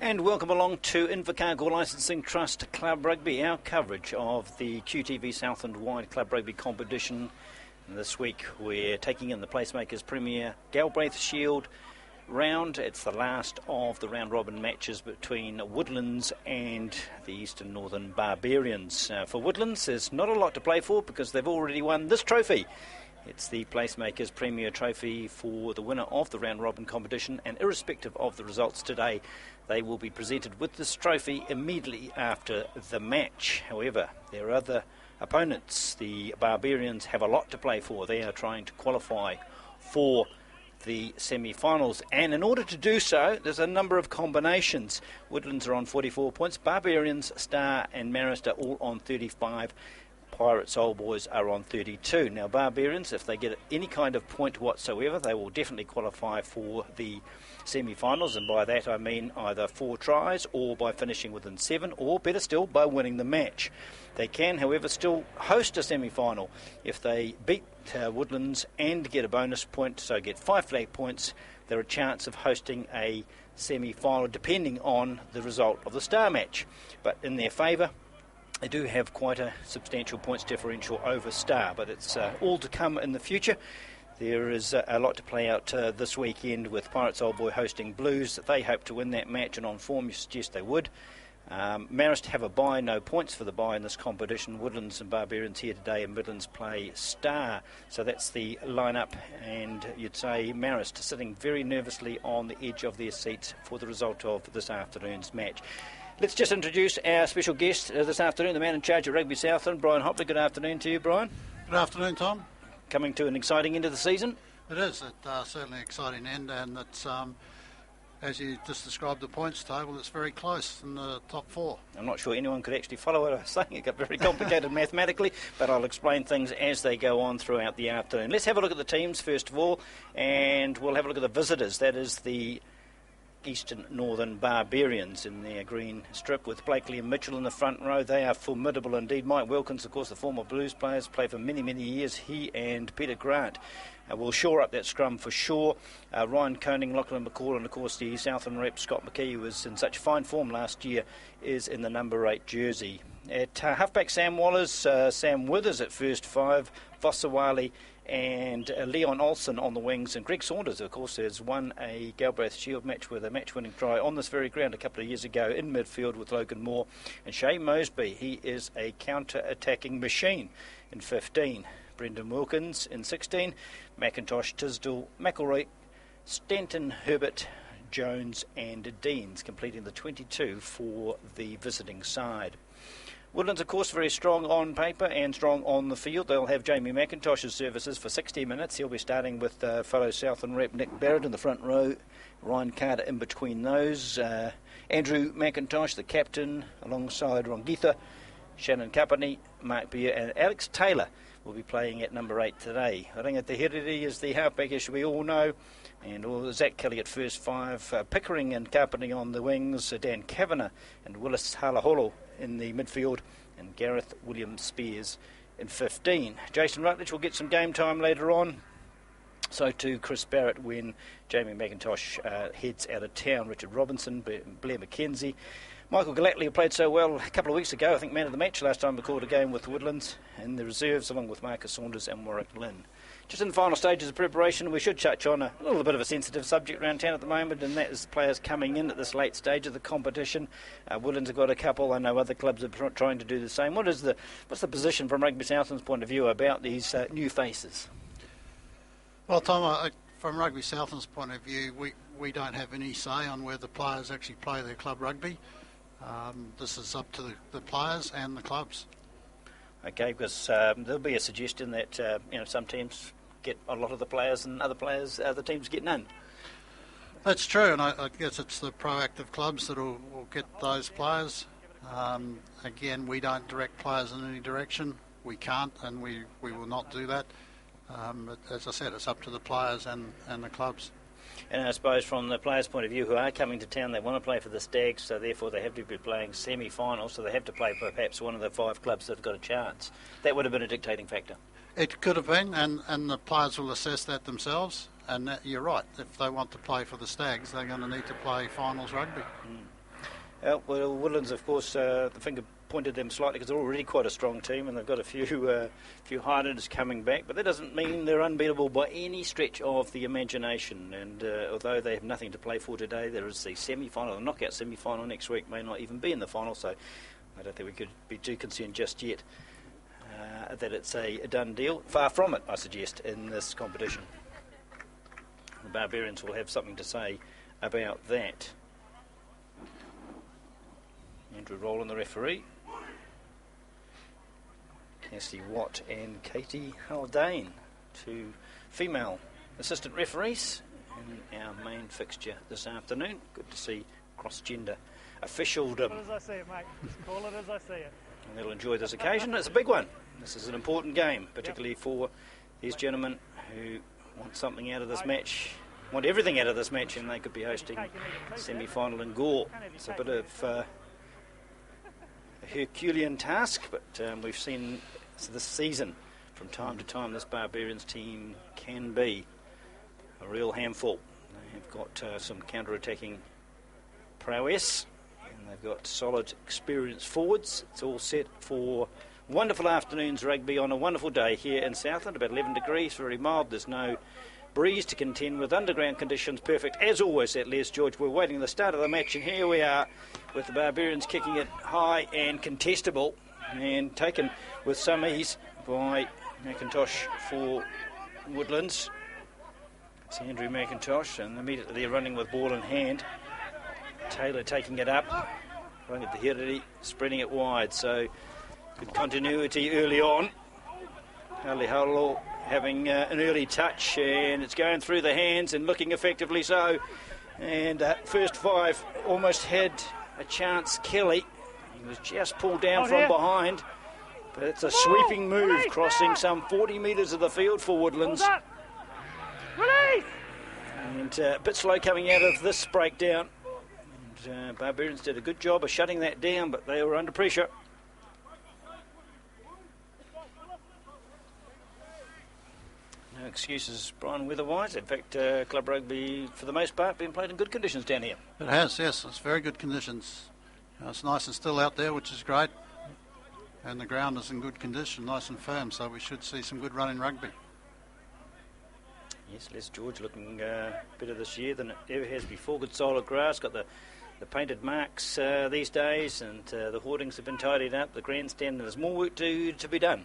And welcome along to Invercargill Licensing Trust Club Rugby, our coverage of the QTV Southland Wide Club Rugby competition. And this week we're taking in the Placemakers Premier Galbraith Shield round. It's the last of the round-robin matches between Woodlands and the Eastern Northern Barbarians. For Woodlands, there's not a lot to play for because they've already won this trophy. It's the Placemakers Premier Trophy for the winner of the round-robin competition, and irrespective of the results today, they will be presented with this trophy immediately after the match. However, there are other opponents. The Barbarians have a lot to play for. They are trying to qualify for the semi-finals, and in order to do so, there's a number of combinations. Woodlands are on 44 points. Barbarians, Star and Marist are all on 35. Pirates Old Boys are on 32. Now, Barbarians, if they get any kind of point whatsoever, they will definitely qualify for the semi-finals, and by that I mean either 4 tries or by finishing within 7, or better still, by winning the match. They can, however, still host a semi-final if they beat Woodlands and get a bonus point, so get 5 flag points. There are a chance of hosting a semi-final depending on the result of the Star match. But in their favour, they do have quite a substantial points differential over Star, but it's all to come in the future. There is a lot to play out this weekend with Pirates Old Boy hosting Blues. They hope to win that match, and on form you suggest they would. Marist have a bye, no points for the bye in this competition. Woodlands and Barbarians here today, and Midlands play Star. So that's the lineup, and you'd say Marist sitting very nervously on the edge of their seats for the result of this afternoon's match. Let's just introduce our special guest this afternoon, the man in charge of Rugby Southland, Brian Hopley. Good afternoon to you, Brian. Good afternoon, Tom. Coming to an exciting end of the season. It is. It's certainly an exciting end, and it's, as you just described the points table, it's very close in the top 4. I'm not sure anyone could actually follow what I was saying. It got very complicated mathematically, but I'll explain things as they go on throughout the afternoon. Let's have a look at the teams first of all, and we'll have a look at the visitors. That is the Eastern Northern Barbarians in their green strip with Blakely and Mitchell in the front row. They are formidable indeed. Mike Wilkins, of course, the former Blues players, played for many, many years. He and Peter Grant will shore up that scrum for sure. Ryan Koning, Lachlan McCall, and of course the Southland rep Scott McKee, who was in such fine form last year, is in the number 8 jersey. At halfback, Sam Wallace, Sam Withers at first 5, Vossawali and Leon Olsen on the wings, and Greg Saunders, of course, has won a Galbraith Shield match with a match-winning try on this very ground a couple of years ago in midfield with Logan Moore. And Shay Mosby, he is a counter-attacking machine in 15. Brendan Wilkins in 16. McIntosh, Tisdall, McElroy, Stanton, Herbert, Jones and Deans completing the 22 for the visiting side. Woodlands, of course, very strong on paper and strong on the field. They'll have Jamie McIntosh's services for 60 minutes. He'll be starting with fellow Southland rep Nick Barrett in the front row, Ryan Carter in between those, Andrew McIntosh, the captain, alongside Rongitha, Shannon Kapani, Mark Beer and Alex Taylor will be playing at number 8 today. I think at the Herity is the halfback, as we all know, and Zach Kelly at first 5, Pickering and Kapani on the wings, Dan Kavanagh and Willis Halaholo in the midfield, and Gareth Williams Spears in 15. Jason Rutledge will get some game time later on. So too Chris Barrett when Jamie McIntosh heads out of town. Richard Robinson, Blair McKenzie, Michael Gallatley, who played so well a couple of weeks ago, I think man of the match last time we called a game with Woodlands, and the reserves along with Marcus Saunders and Warwick Lynn. Just in the final stages of preparation, we should touch on a little bit of a sensitive subject around town at the moment, and that is the players coming in at this late stage of the competition. Woodlands have got a couple. I know other clubs are trying to do the same. What's the position from Rugby Southland's point of view about these new faces? Well, Tom, from Rugby Southland's point of view, we don't have any say on where the players actually play their club rugby. This is up to the players and the clubs. Okay, because there'll be a suggestion that some teams get a lot of the players and other teams get none. That's true, and I guess it's the proactive clubs that will get those players. Again, we don't direct players in any direction. We can't, and we will not do that. But as I said, it's up to the players and the clubs. And I suppose from the players' point of view who are coming to town, they want to play for the Stags, so therefore they have to be playing semi-finals, so they have to play for perhaps one of the 5 clubs that have got a chance. That would have been a dictating factor. It could have been, and the players will assess that themselves, and you're right. If they want to play for the Stags, they're going to need to play finals rugby. Well, Woodlands, of course, the finger pointed them slightly because they're already quite a strong team, and they've got a few Highlanders coming back. But that doesn't mean they're unbeatable by any stretch of the imagination. And although they have nothing to play for today, there is the semi-final, the knockout semi-final next week. May not even be in the final, so I don't think we could be too concerned just yet that it's a done deal. Far from it, I suggest, in this competition. The Barbarians will have something to say about that. Andrew Rowland, the referee. Cassie Watt and Katie Haldane, two female assistant referees in our main fixture this afternoon. Good to see cross-gender officialdom. Call it as I see it, mate. Just call it as I see it. And they'll enjoy this occasion. It's a big one. This is an important game, particularly for these gentlemen who want something out of this match, want everything out of this match, and they could be hosting a semi-final in Gore. It's a bit of a Herculean task, but we've seen this season from time to time this Barbarians team can be a real handful. They've got some counter-attacking prowess, and they've got solid, experienced forwards. It's all set for wonderful afternoons rugby on a wonderful day here in Southland, about 11 degrees, very mild. There's no breeze to contend with, underground conditions perfect as always at Les George. We're waiting the start of the match, and here we are with the Barbarians kicking it high and contestable, and taken with some ease by McIntosh for Woodlands. It's Andrew McIntosh, and immediately they're running with ball in hand. Taylor taking it up, running at the Hiriri, spreading it wide, so good continuity early on. Harley Harlow having an early touch, and it's going through the hands and looking effectively so. And first five almost had a chance. Kelly, he was just pulled down from behind, but it's a sweeping move, crossing some 40 metres of the field for Woodlands. And a bit slow coming out of this breakdown. And Barbarians did a good job of shutting that down, but they were under pressure. No excuses, Brian, weather-wise. In fact, club rugby, for the most part, been played in good conditions down here. It has, yes. It's very good conditions. It's nice and still out there, which is great. And the ground is in good condition, nice and firm, so we should see some good running rugby. Yes, Les George looking better this year than it ever has before. Good solid grass, got the painted marks these days, and the hoardings have been tidied up, the grandstand, and there's more work to be done.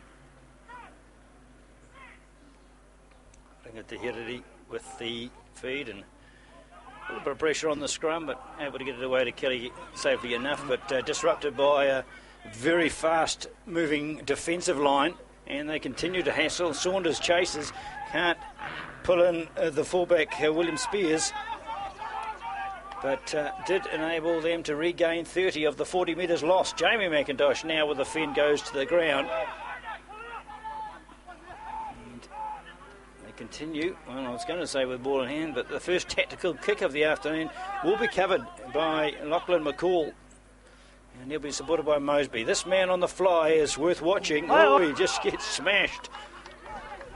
At the Hiriri with the feed, and a little bit of pressure on the scrum, but able to get it away to Kelly safely enough, but disrupted by a very fast moving defensive line, and they continue to hassle. Saunders chases, can't pull in the fullback William Spears, but did enable them to regain 30 of the 40 metres lost. Jamie McIntosh now with the fin goes to the ground. Continue, well, I was going to say with ball in hand, but the first tactical kick of the afternoon will be covered by Lachlan McCall, and he'll be supported by Mosby. This man on the fly is worth watching. Oh, he just gets smashed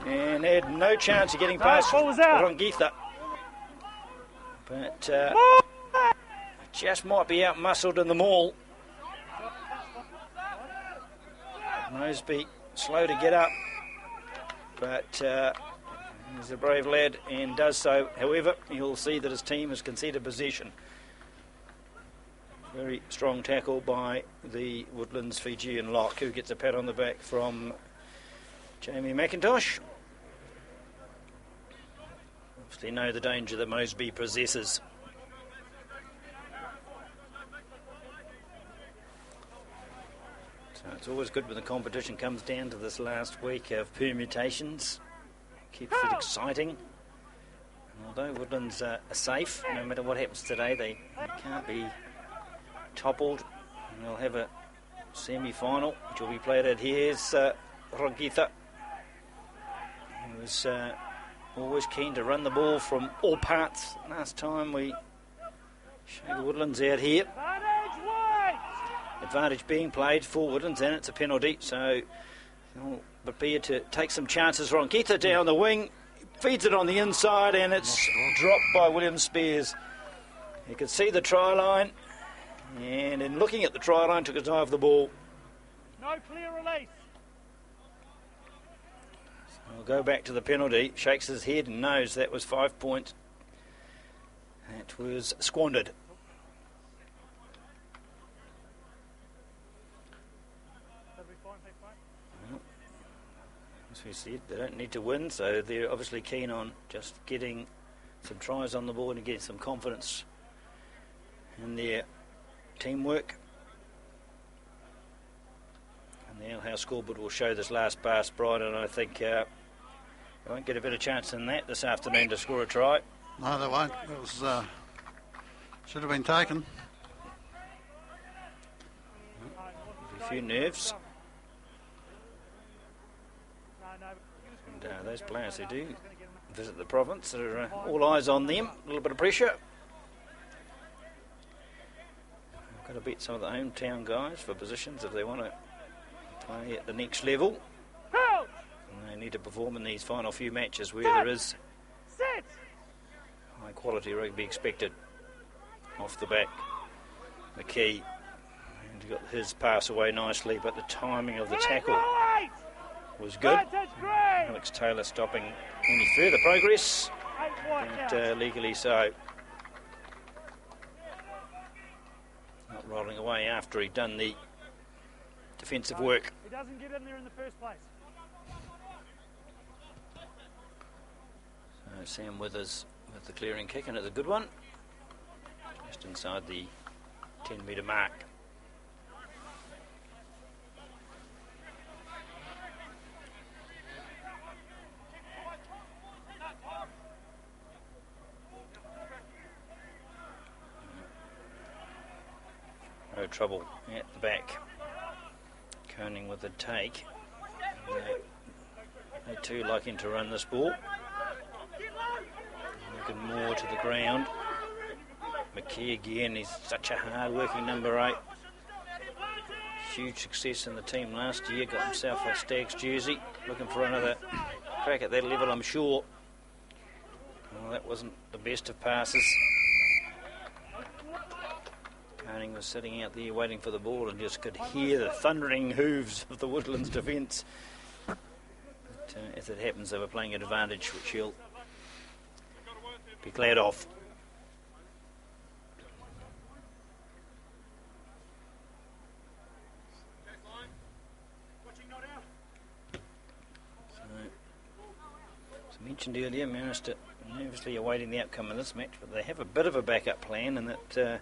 and had no chance of getting past Rugby, but just might be out muscled in the maul. Mosby slow to get up, but he's a brave lad and does so. However, you'll see that his team has conceded possession. Very strong tackle by the Woodlands Fijian lock, who gets a pat on the back from Jamie McIntosh. Obviously know the danger that Mosby possesses. So it's always good when the competition comes down to this last week of permutations. Keeps it exciting. And although Woodlands are safe, no matter what happens today, they can't be toppled. And they'll have a semi-final, which will be played at here's Roqica, who was always keen to run the ball from all parts. Last time we showed the Woodlands out here. Advantage being played for Woodlands, and it's a penalty, so they'll prepare to take some chances. Roqica down the wing, feeds it on the inside, and it's dropped by William Spears. You can see the try line, And in looking at the try line, took his eye off the ball. No clear release. So we'll go back to the penalty. Shakes his head and knows that was 5 points. That was squandered. Well, as we said, they don't need to win, so they're obviously keen on just getting some tries on the board and getting some confidence in their teamwork. And the House scoreboard will show this last pass, Brian, and I think they won't get a better chance than that this afternoon to score a try. No, they won't. It was should have been taken. A few nerves. And those players who do visit the province are all eyes on them. A little bit of pressure. I've got to beat some of the hometown guys for positions if they want to play at the next level. And they need to perform in these final few matches where there is high quality rugby expected. Off the back, McKee, and he got his pass away nicely, but the timing of the tackle was good. Alex Taylor stopping any further progress, and legally so. Not rolling away after he'd done the defensive work. He doesn't get in there in the first place. So Sam Withers with the clearing kick, and it's a good one. Just inside the 10-metre mark. No trouble at the back. Koenig with the take. They too liking to run this ball. Looking more to the ground. McKee again, he's such a hard-working number 8. Huge success in the team last year, got himself a Stags jersey. Looking for another crack at that level, I'm sure. Well, that wasn't the best of passes. Koenig was sitting out there waiting for the ball and just could hear the thundering hooves of the Woodlands defence. But as it happens, they were playing at advantage, which he'll be glad of. Mentioned earlier, Manchester nervously awaiting the outcome of this match, but they have a bit of a backup plan, and that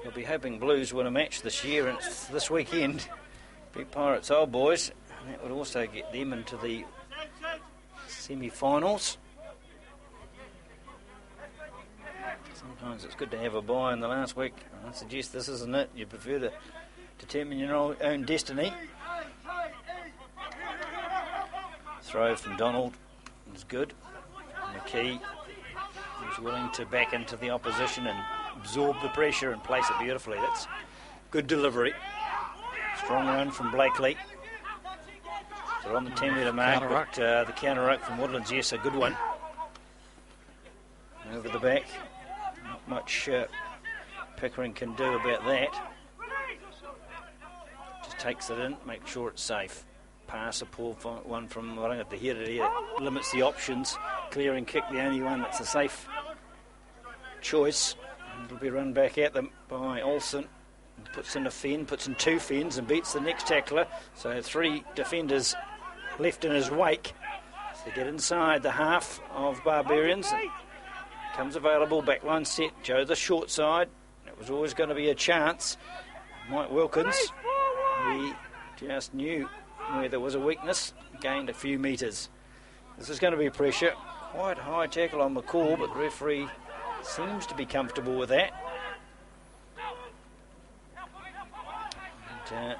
they'll be hoping Blues win a match this year, and it's this weekend. Beat Pirates Old Boys, and that would also get them into the semi-finals. Sometimes it's good to have a bye in the last week. I suggest this isn't it. You prefer to determine your own destiny. Throw from Donald is good. McKee is willing to back into the opposition and absorb the pressure and place it beautifully. That's good delivery. Strong run from Blakely. They're on the 10-metre mark, but the counter-ruck from Woodlands, yes, a good one. Over the back. Not much Pickering can do about that. Just takes it in, make sure it's safe. Pass a poor one from running at the head of here. Limits the options. Clearing kick, the only one that's a safe choice. And it'll be run back at them by Olsen. Puts in a fen, puts in 2 fens and beats the next tackler. So 3 defenders left in his wake. So they get inside the half of Barbarians. Comes available, backline set. Joe the short side. It was always going to be a chance. Mike Wilkins, he just knew where there was a weakness, gained a few metres. This is going to be pressure. Quite high tackle on McCall, but the referee seems to be comfortable with that. And, it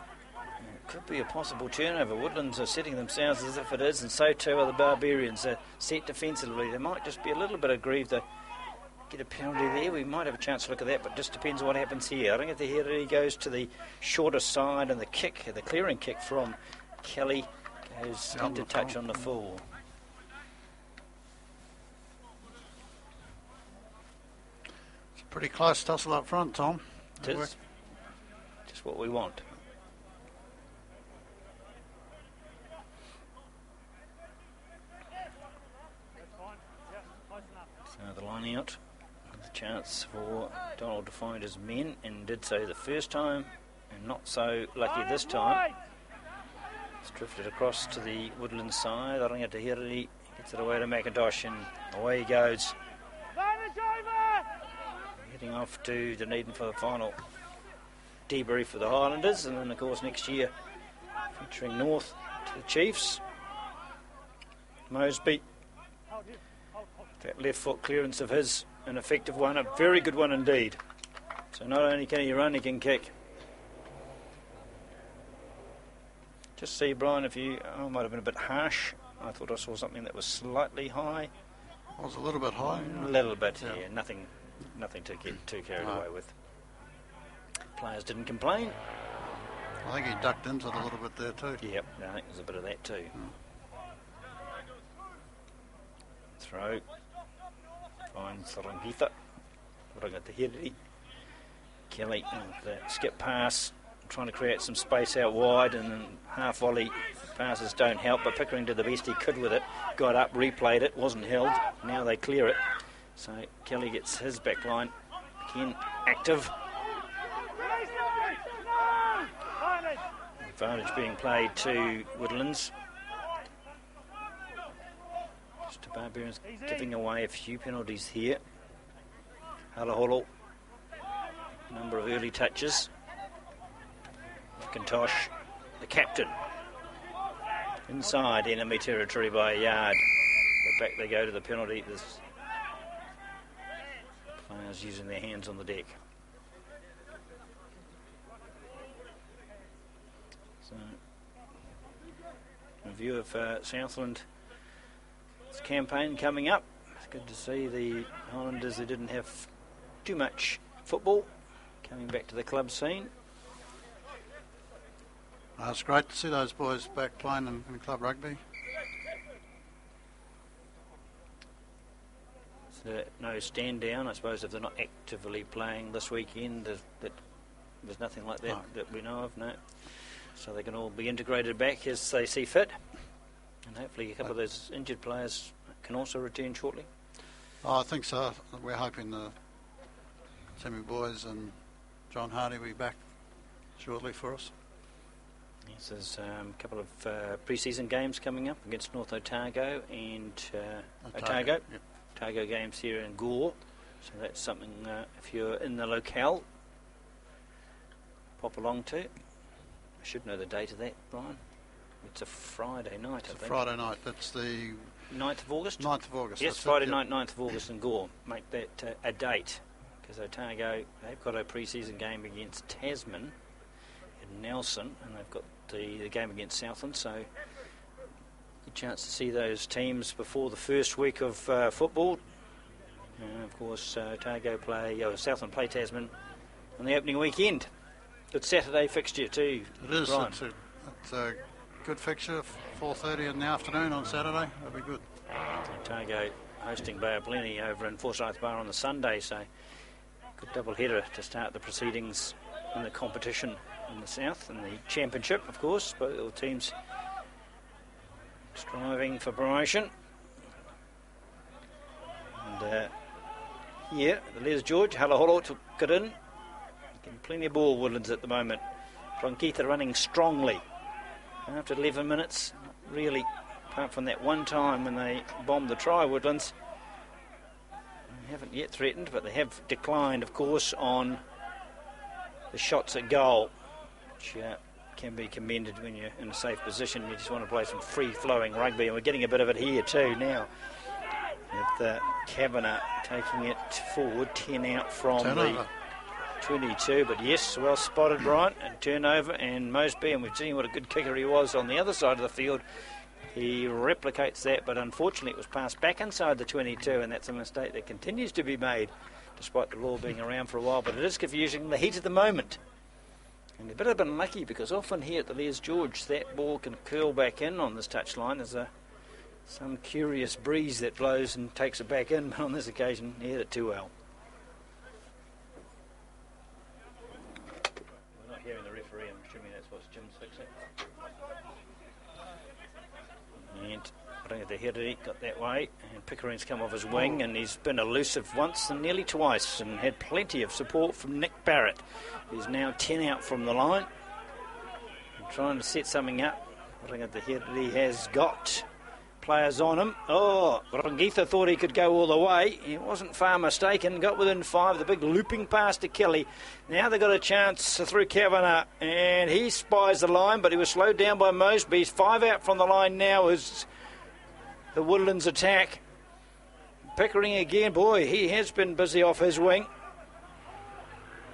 could be a possible turnover. Woodlands are setting themselves as if it is, and so too are the Barbarians. They're set defensively. They might just be a little bit aggrieved to get a penalty there. We might have a chance to look at that, but just depends on what happens here. I think at the head he goes to the shorter side, and the kick, the clearing kick from Kelly goes into touch on the full. It's a pretty close tussle up front, Tom. It is. That's what we want. So the line out with the chance for Donald to find his men, and did so the first time, and not so lucky this time. It's drifted across to the Woodland side. Aringa Tahiri gets it away to McIntosh, and away he goes. Heading off to Dunedin for the final debrief for the Highlanders, and then of course next year featuring North to the Chiefs. Mosby, that left foot clearance of his, an effective one, a very good one indeed. So not only can he run, he can kick. Just see, Brian, if you... Oh, might have been a bit harsh. I thought I saw something that was slightly high. It was a little bit high. A little bit, yeah. Nothing to get too carried away with. Players didn't complain. I think he ducked into it a little bit there too. Yep, I think there's a bit of that too. Throw. Finds Rangitha. Rangitha Tahiri. Kelly, the skip pass, trying to create some space out wide, and then half volley passes don't help, but Pickering did the best he could with it. Got up, replayed it, wasn't held. Now they clear it. So Kelly gets his back line again active. Advantage being played to Woodlands. Just Barbarians giving away a few penalties here. Halaholo, number of early touches. McIntosh, the captain, inside enemy territory by a yard. But back they go to the penalty. There's players using their hands on the deck. So, in view of Southland's campaign coming up, it's good to see the Highlanders who didn't have too much football coming back to the club scene. It's great to see those boys back playing in club rugby. So no stand down, I suppose, if they're not actively playing this weekend. There's nothing like that that we know of, no. So they can all be integrated back as they see fit. And hopefully a couple of those injured players can also return shortly. I think so. We're hoping the Timmy boys and John Hardy will be back shortly for us. Yes, there's a couple of pre-season games coming up against North Otago and Otago. Yep. Otago games here in Gore. So that's something, if you're in the locale, pop along to. I should know the date of that, Brian. It's a Friday night, I think. Friday night. That's the 9th of August? 9th of August. Yes, Friday night, 9th of August in Gore. Make that a date. Because Otago, they've got a pre-season game against Tasman in Nelson, and they've got the game against Southland, so good chance to see those teams before the first week of football. Of course, Southland play Tasman on the opening weekend. Good Saturday fixture too. It is. Brian. It's a good fixture. 4:30 in the afternoon on Saturday. That'll be good. Otago hosting Bay of Plenty over in Forsyth Bar on the Sunday, so good double header to start the proceedings in the competition in the south, and the championship, of course. Both teams striving for promotion. And the Les George, Halaholo took it in. Getting plenty of ball, Woodlands at the moment. Roqica running strongly. After 11 minutes, really, apart from that one time when they bombed the try, Woodlands, they haven't yet threatened, but they have declined, of course, on the shots at goal, which can be commended when you're in a safe position. You just want to play some free-flowing rugby, and we're getting a bit of it here too now, with Kavanagh taking it forward, 10 out from the 22, but yes, well spotted, Brian, and turnover, and Mosby, and we've seen what a good kicker he was on the other side of the field. He replicates that, but unfortunately it was passed back inside the 22, and that's a mistake that continues to be made, despite the law being around for a while, but it is confusing the heat of the moment. And they've been unlucky, because often here at the Les George, that ball can curl back in on this touchline. There's some curious breeze that blows and takes it back in, but on this occasion, he hit it too well. We're not hearing the referee. Jim's fixing. And I think the header got that way, and Pickering's come off his wing, and he's been elusive once and nearly twice, and had plenty of support from Nick Barrett. He's now 10 out from the line, and trying to set something up. I think the header he has got players on him. Oh, Rugby thought he could go all the way. He wasn't far mistaken. Got within 5. The big looping pass to Kelly. Now they've got a chance through Kavanagh, and he spies the line, but he was slowed down by Mosby. He's 5 out from the line now is the Woodlands attack. Pickering again. Boy, he has been busy off his wing.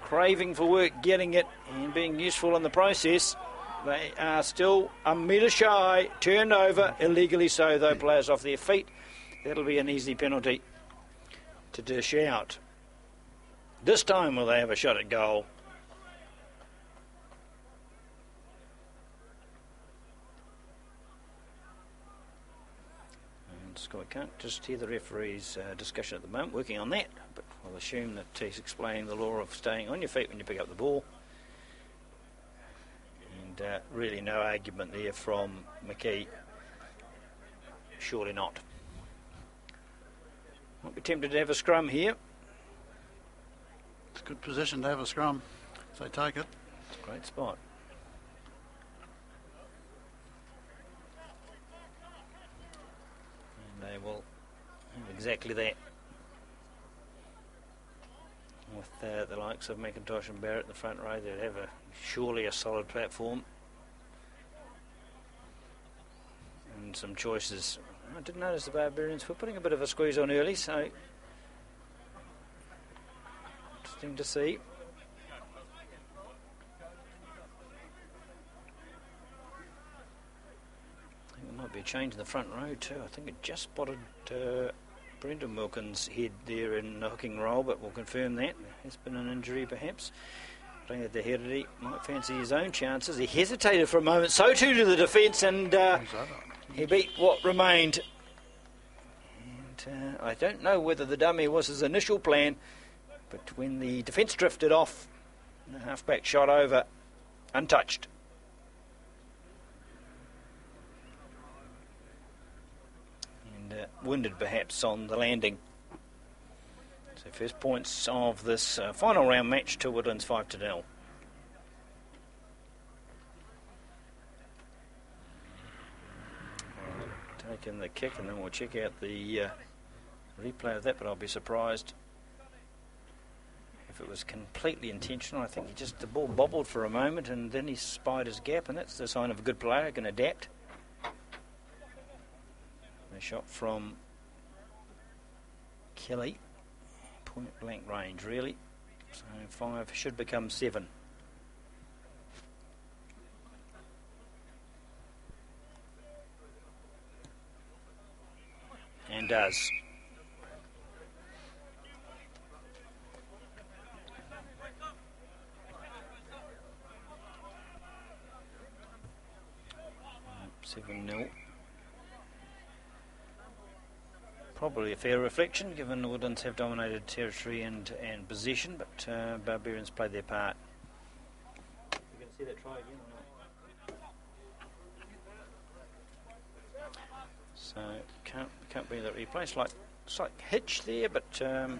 Craving for work, getting it, and being useful in the process. They are still a metre shy, turned over, illegally so though, players off their feet. That'll be an easy penalty to dish out. This time will they have a shot at goal? And Scott can't just hear the referee's discussion at the moment, working on that, but I'll assume that he's explaining the law of staying on your feet when you pick up the ball. Really no argument there from McKee. Surely not. Might be tempted to have a scrum here. It's a good position to have a scrum, if they take it. It's a great spot. And they will have exactly that. With the likes of McIntosh and Barrett in the front row, they'd have surely a solid platform. And some choices. I did notice the Barbarians were putting a bit of a squeeze on early, so interesting to see. I think there might be a change in the front row too. I think it just spotted Brendan Wilkins' head there in the hooking role, but we'll confirm that. There's been an injury perhaps. I think that the Herity might fancy his own chances. He hesitated for a moment, so too to the defence, and he beat what remained. And I don't know whether the dummy was his initial plan, but when the defence drifted off, the halfback shot over, untouched. And winded perhaps on the landing. So first points of this final round match to Woodlands 5-0. Taking the kick, and then we'll check out the replay of that, but I'll be surprised if it was completely intentional. I think the ball bobbled for a moment and then he spied his gap, and that's the sign of a good player who can adapt. A shot from Kelly, point blank range really, so 5 should become 7. And does. Seven 0. Probably a fair reflection, given the Woodlands have dominated territory and possession, but Barbarians played their part. We're going to see that try again or not? So can't be that replay. Slight hitch there, but no,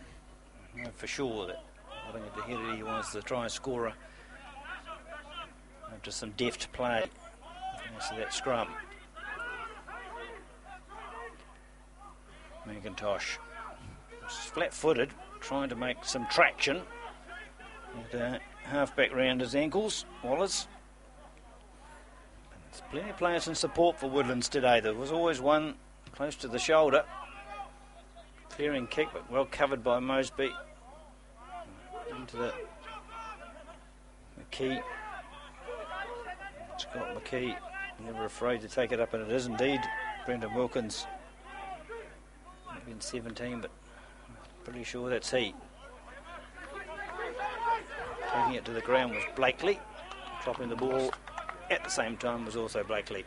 for sure that I think the Herity was the try scorer after some deft play. See that scrum. McIntosh, flat-footed, trying to make some traction. And halfback round his ankles, Wallace. There's plenty of players in support for Woodlands today. There was always one close to the shoulder. Clearing kick, but well covered by Mosby. Into the McKee. Scott McKee, never afraid to take it up, and it is indeed Brendan Wilkins. Maybe in 17, but pretty sure that's he. Taking it to the ground was Blakely. Dropping the ball at the same time was also Blakely.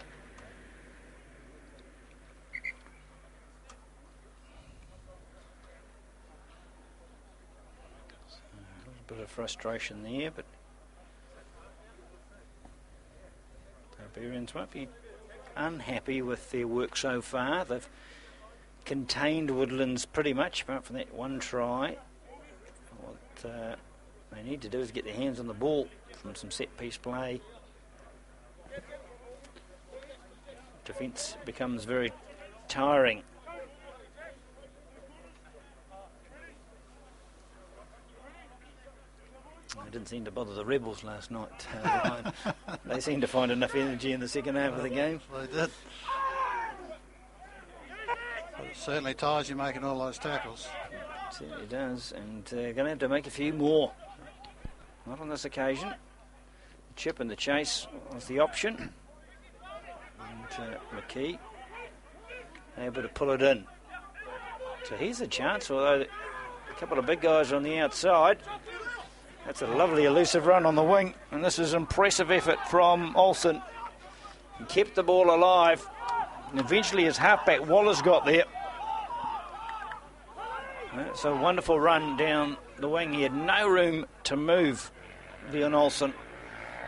So a little bit of frustration there, but Barbarians won't be unhappy with their work so far. They've contained Woodlands pretty much, apart from that one try. What they need to do is get their hands on the ball from some set-piece play. Defence becomes very tiring. They didn't seem to bother the Rebels last night. They seemed to find enough energy in the second half of the game. They did. But it certainly tires you making all those tackles. It certainly does, and they're going to have to make a few more. Not on this occasion. The chip and the chase was the option. And McKee able to pull it in. So here's a chance, although a couple of big guys on the outside. That's a lovely elusive run on the wing, and this is impressive effort from Olsen. He kept the ball alive, and eventually his halfback Wallace got there. It's a wonderful run down the wing. He had no room to move, Leon Olsen,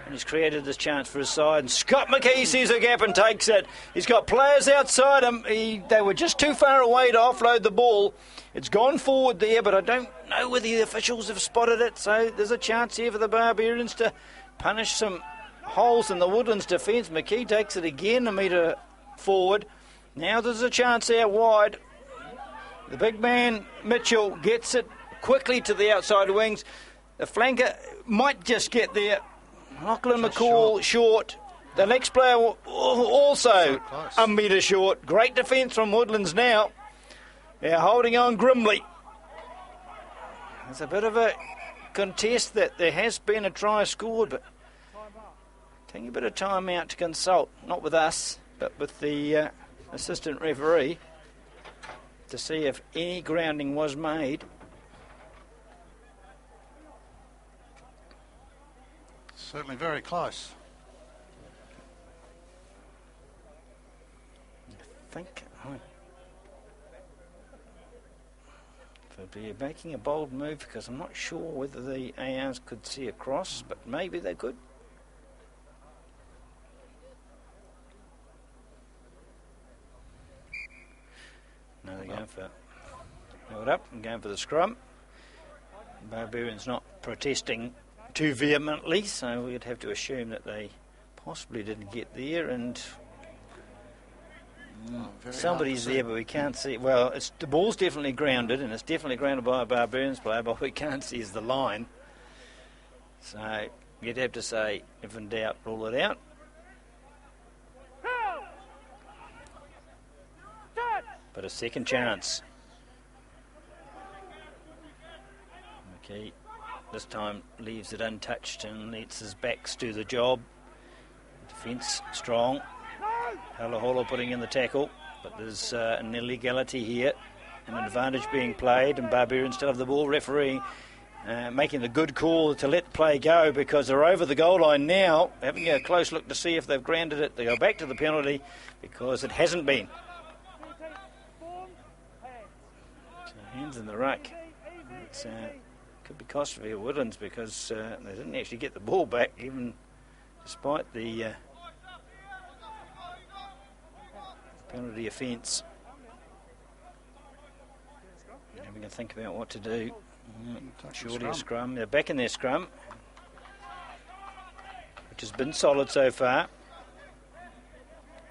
and he's created this chance for his side. And Scott McKee sees a gap and takes it. He's got players outside him. They were just too far away to offload the ball. It's gone forward there, but I don't know whether the officials have spotted it. So there's a chance here for the Barbarians to punish some holes in the Woodlands defence. McKee takes it again a metre forward. Now there's a chance out wide. The big man, Mitchell, gets it quickly to the outside wings. The flanker might just get there. Lachlan McCall short. The next player also a metre short. Great defence from Woodlands now. They're holding on grimly. There's a bit of a contest that there has been a try scored, but taking a bit of time out to consult, not with us, but with the assistant referee, to see if any grounding was made. Certainly very close. I think they're making a bold move, because I'm not sure whether the ARs could see across, but maybe they could. No, they're going for it up and going for the scrum. Barbarians not protesting too vehemently, so we'd have to assume that they possibly didn't get there, and somebody's there, but we can't see. Well, the ball's definitely grounded, and it's definitely grounded by a Barbarians player, but what we can't see is the line. So you'd have to say, if in doubt, rule it out. But a second chance. Okay, this time leaves it untouched and lets his backs do the job. Defence strong. Halahola putting in the tackle, but there's an illegality here, an advantage being played, and Barbarians still have the ball. Referee making the good call to let play go, because they're over the goal line now, having a close look to see if they've grounded it. They go back to the penalty because it hasn't been. So hands in the ruck. It could be costly for Woodlands, because they didn't actually get the ball back, even despite the penalty offence. Having to think about what to do. Surely a scrum. They're back in their scrum, which has been solid so far.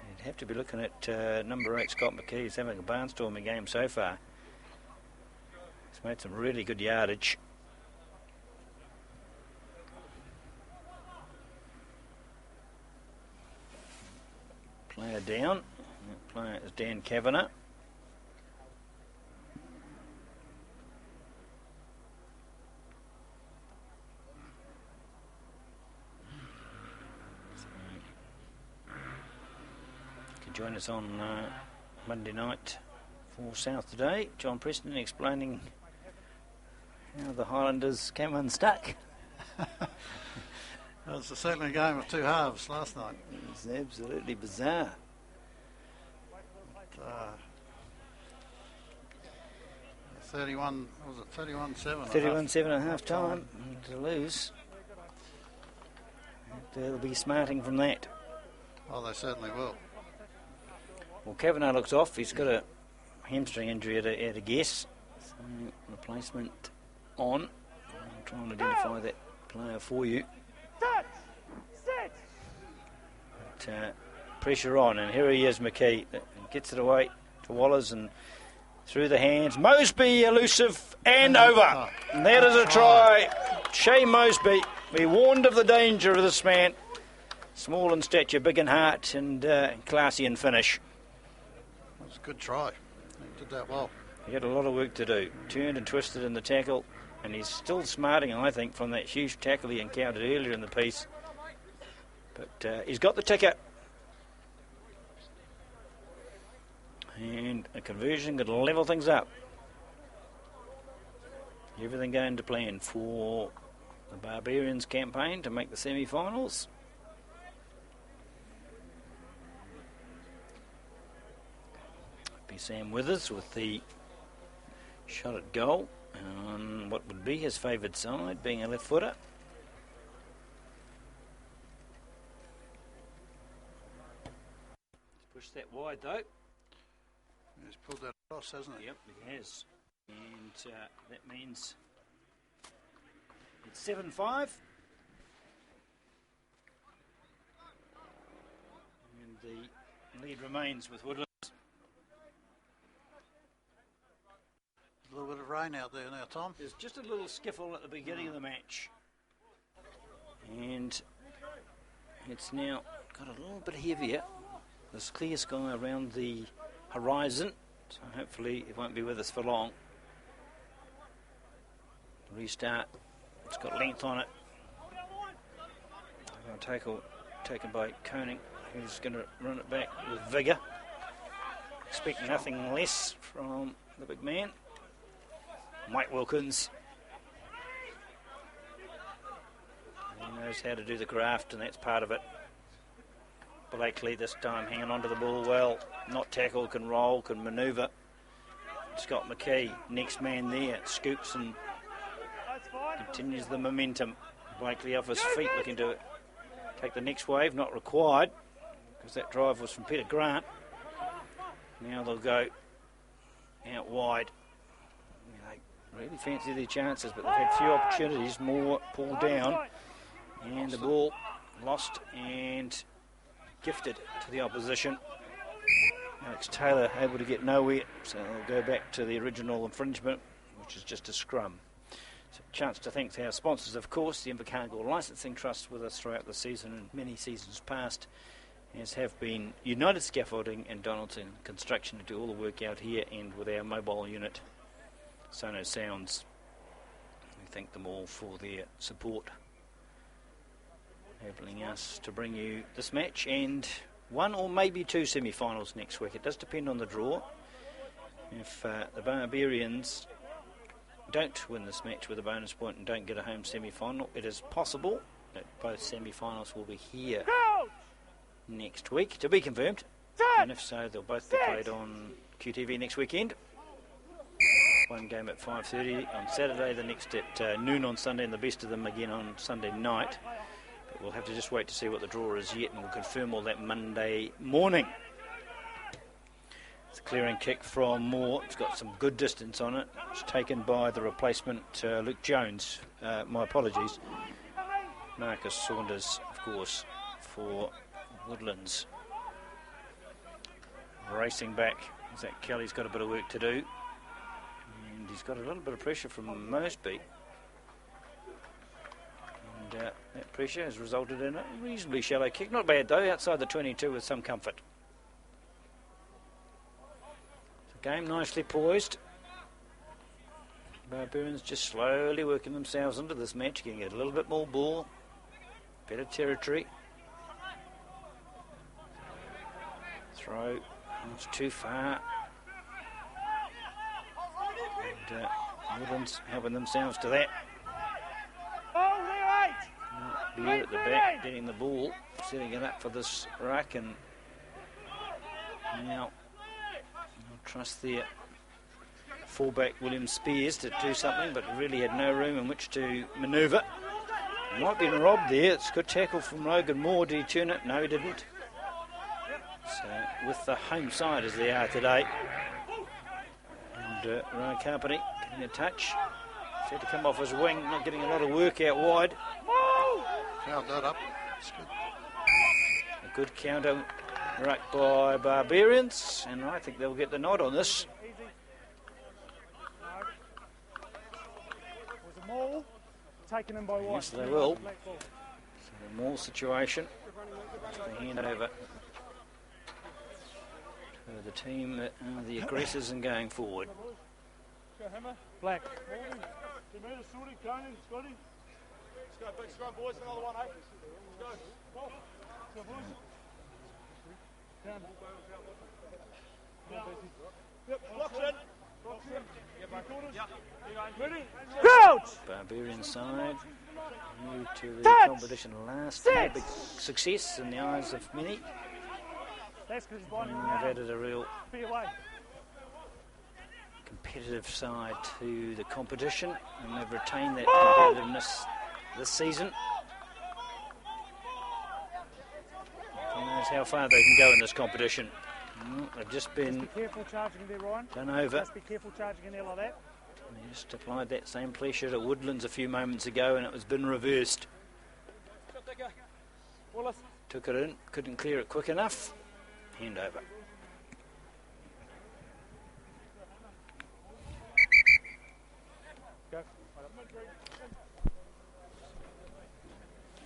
You'd have to be looking at number 8, Scott McKee. He's having a barnstorming game so far. He's made some really good yardage. Player down. That player is Dan Kavanagh. Join us on Monday night for South Today. John Preston explaining how the Highlanders came unstuck. It was certainly a game of two halves last night. It was absolutely bizarre. 31, was it 31-7? 31-7 at half time to lose. They'll be smarting from that. Oh, they certainly will. Well, Kavanagh looks off. He's got a hamstring injury at a guess. So, replacement on. I'll try and identify that player for you. But, pressure on, and here he is, McKee. Gets it away to Wallace and through the hands. Mosby elusive and over. And that is a try. Shea Mosby. We warned of the danger of this man. Small in stature, big in heart, and classy in finish. That was a good try. He did that well. He had a lot of work to do. Turned and twisted in the tackle, and he's still smarting, I think, from that huge tackle he encountered earlier in the piece. But he's got the ticket. And a conversion could level things up. Everything going to plan for the Barbarians campaign to make the semi-finals. Be Sam Withers with the shot at goal on what would be his favoured side, being a left footer. Push that wide though. He's pulled that across, hasn't he? Yep, he has. And that means it's 7-5. And the lead remains with Woodlands. A little bit of rain out there now, Tom. There's just a little skiffle at the beginning of the match. And it's now got a little bit heavier. There's clear sky around the horizon, so hopefully it won't be with us for long. Restart. It's got length on it. Tackle taken by Koenig, who's going to run it back with vigour. Expect nothing less from the big man. Mike Wilkins. He knows how to do the graft, and that's part of it. Blakely this time hanging on to the ball well. Not tackle, can roll, can manoeuvre. Scott McKee, next man there, scoops and continues the momentum. Blakely off his feet, looking to take the next wave, not required, because that drive was from Peter Grant. Now they'll go out wide. They really fancy their chances, but they've had few opportunities, more pulled down. And the ball lost and gifted to the opposition. Alex Taylor able to get nowhere, so they'll go back to the original infringement, which is just a scrum. So a chance to thank our sponsors, of course, the Invercargill Licensing Trust with us throughout the season and many seasons past, as have been United Scaffolding and Donaldson Construction to do all the work out here, and with our mobile unit, Sono Sounds. We thank them all for their support, enabling us to bring you this match and one or maybe two semi-finals next week. It does depend on the draw. If the Barbarians don't win this match with a bonus point and don't get a home semi-final, it is possible that both semi-finals will be here next week, to be confirmed. And if so, they'll both be played on QTV next weekend. One game at 5:30 on Saturday, the next at noon on Sunday, and the best of them again on Sunday night. But we'll have to just wait to see what the draw is yet, and we'll confirm all that Monday morning. It's a clearing kick from Moore. It's got some good distance on it. It's taken by the replacement, Luke Jones. My apologies. Marcus Saunders, of course, for Woodlands. Racing back. Zach Kelly's got a bit of work to do. And he's got a little bit of pressure from Mosby. And that pressure has resulted in a reasonably shallow kick. Not bad though, outside the 22 with some comfort. The game nicely poised. Barbarians just slowly working themselves into this match, getting a little bit more ball, better territory. Throw, it's too far. And Woodlands helping themselves to that. Beer at the back, getting the ball, setting it up for this ruck, and now I'll trust their fullback William Spears to do something, but really had no room in which to manoeuvre. Might have been robbed there. It's a good tackle from Logan Moore. Did he turn it? No, he didn't. So with the home side as they are today. And Ryan Carpenter getting a touch. Said to come off his wing, not getting a lot of work out wide. Fouled that up. That's good. A good counter ruck by Barbarians, and I think they'll get the nod on this. Was a maul taken in by White. Yes, they will. So the maul situation. The hand over to the team that are the aggressors and going forward. Black. Let's go, big scrum, boys. Another one, eh? Let's go. Yep, blocks in. Crouch! Barbarian side, new to the Touch! competition last Six! year. Big success in the eyes of many. That's because he's And binding they've added a real fair way. competitive side to the competition, and they've retained that competitiveness this season. Who knows how far they can go in this competition. They've just been Be careful charging there, Ryan. done over. Just be careful charging in there like that. They just applied that same pressure to Woodlands a few moments ago, and it was been reversed. Wallace. Took it in, couldn't clear it quick enough. Hand over. Go.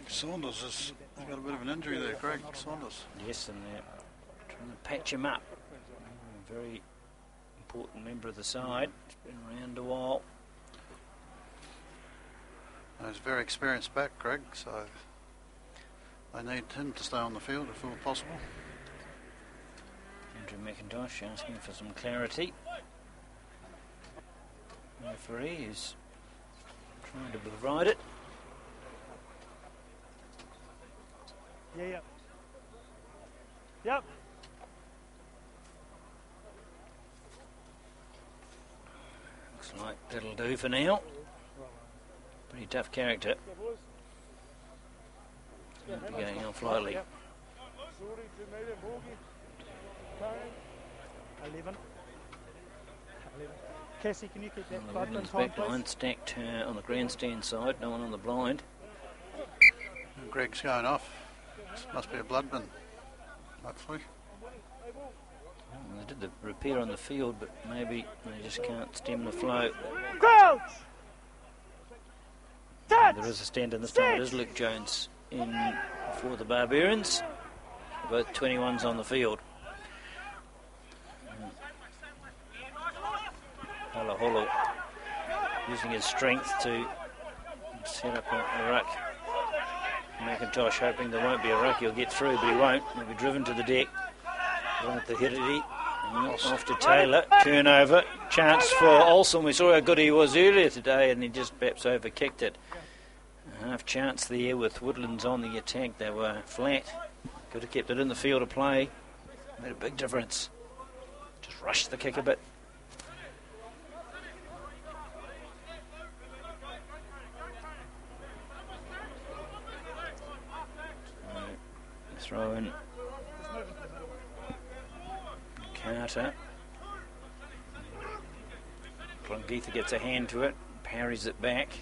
Saunders has got a bit of an injury there, Greg Saunders. Yes, and they're trying to patch him up. A very important member of the side. He's been around a while. He's a very experienced back, Greg, so they need him to stay on the field if all possible. Andrew McIntosh asking for some clarity. The referee is trying to provide it. Yeah, yep. Yep. Looks like that'll do for now. Pretty tough character. Not be going off lightly. 11. Cassie, can you keep that The blood in Woodlands time, back line please? stacked on the grandstand side, no one on the blind. And Greg's going off. This must be a blood bin, hopefully. They did the repair on the field, but maybe they just can't stem the flow. Crouch! Touch! There is a stand in this time. It is Luke Jones in for the Barbarians. Both 21s on the field. Holo using his strength to set up a ruck. McIntosh hoping there won't be a ruck. He'll get through, but he won't. He'll be driven to the deck. Right at the Hidity. Off to Taylor. Turnover. Chance for Olsen. We saw how good he was earlier today, and he just perhaps overkicked it. A half chance there with Woodlands on the attack. They were flat. Could have kept it in the field of play. Made a big difference. Just rushed the kick a bit. Throw in Carter. Klungitha gets a hand to it, parries it back.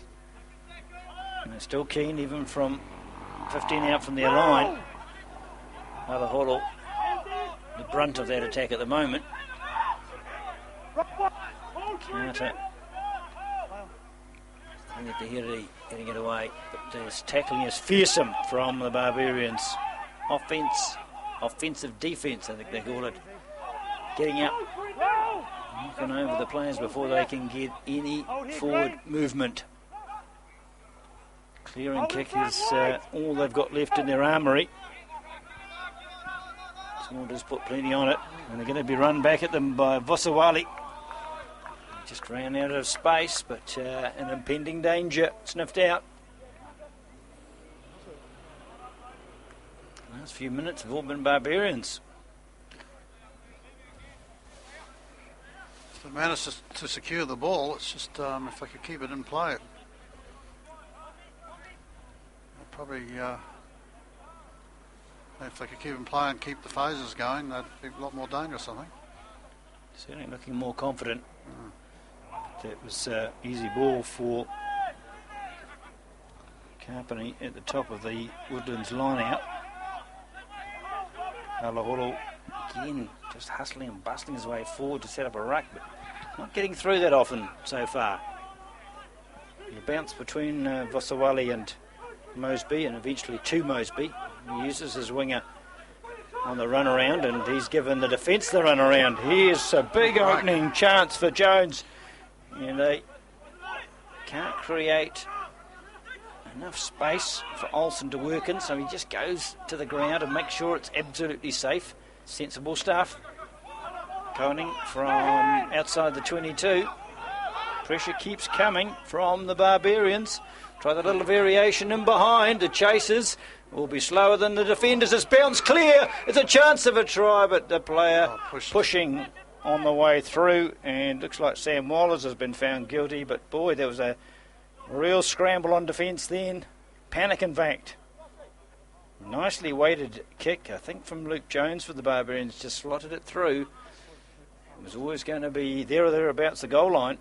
And they're still keen, even from 15 out from their line. Alaholo, the brunt of that attack at the moment. Carter. And at the Hidity getting it away. But this tackling is fearsome from the Barbarians. Offensive defence, I think they call it. Getting out, knocking over the players before they can get any forward movement. Clearing kick is all they've got left in their armoury. Saunders put plenty on it, and they're going to be run back at them by Vosawali. Just ran out of space, but an impending danger sniffed out. Last few minutes have all been Barbarians. If they manage to secure the ball, it's just if they could keep it in play, they'll probably If they could keep them playing, keep the phases going, they'd be a lot more dangerous, I think. Certainly looking more confident. That was easy ball for Carpenny at the top of the Woodlands line out. Alaholo again just hustling and busting his way forward to set up a ruck, but not getting through that often so far. The bounce between Vosawali and Mosby, and eventually to Mosby. He uses his winger on the run around, and he's given the defence the run around. Here's a big opening chance for Jones, and they can't create enough space for Olsen to work in, so he just goes to the ground and makes sure it's absolutely safe. Sensible stuff. Koning from outside the 22. Pressure keeps coming from the Barbarians. Try the little variation in behind. The chasers will be slower than the defenders. It's bounced clear. It's a chance of a try, but the player pushing on the way through, and looks like Sam Wallace has been found guilty, but boy, there was a real scramble on defence then. Panic, in fact. Nicely weighted kick, I think, from Luke Jones for the Barbarians. Just slotted it through. It was always going to be there or thereabouts the goal line.